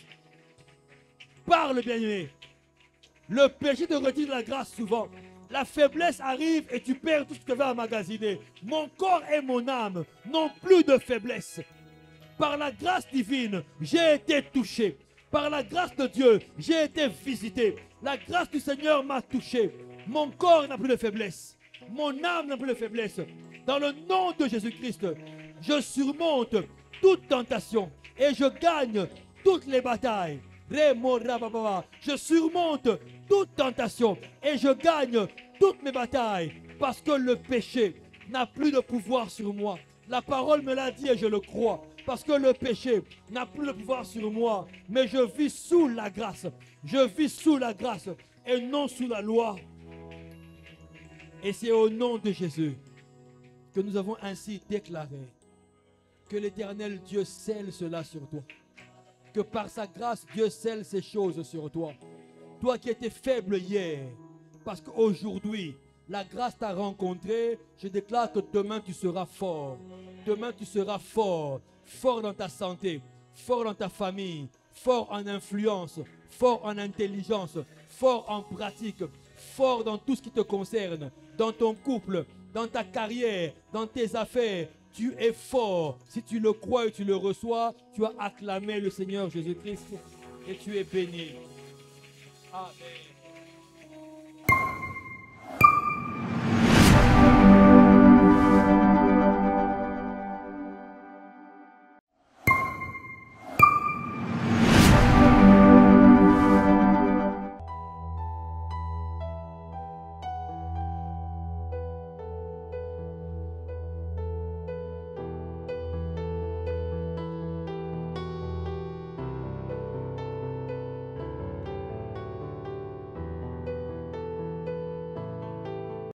S1: Parle, bien-aimé. Le péché te retire de la grâce souvent. La faiblesse arrive et tu perds tout ce que tu vas emmagasiner. Mon corps et mon âme n'ont plus de faiblesse. Par la grâce divine, j'ai été touché. Par la grâce de Dieu, j'ai été visité. La grâce du Seigneur m'a touché. Mon corps n'a plus de faiblesse. Mon âme n'a plus de faiblesse. Dans le nom de Jésus-Christ, je surmonte toute tentation et je gagne toutes les batailles. Je surmonte toute tentation et je gagne toutes mes batailles parce que le péché n'a plus de pouvoir sur moi. La parole me l'a dit et je le crois. Parce que le péché n'a plus de pouvoir sur moi, mais je vis sous la grâce. Je vis sous la grâce et non sous la loi. Et c'est au nom de Jésus que nous avons ainsi déclaré que l'Éternel Dieu scelle cela sur toi. Que par sa grâce, Dieu scelle ces choses sur toi. Toi qui étais faible hier, parce qu'aujourd'hui, la grâce t'a rencontré, je déclare que demain tu seras fort. Demain tu seras fort. Fort dans ta santé, fort dans ta famille, fort en influence, fort en intelligence, fort en pratique, fort dans tout ce qui te concerne, dans ton couple, dans ta carrière, dans tes affaires. Tu es fort. Si tu le crois et tu le reçois, tu as acclamé le Seigneur Jésus-Christ et tu es béni. Amen.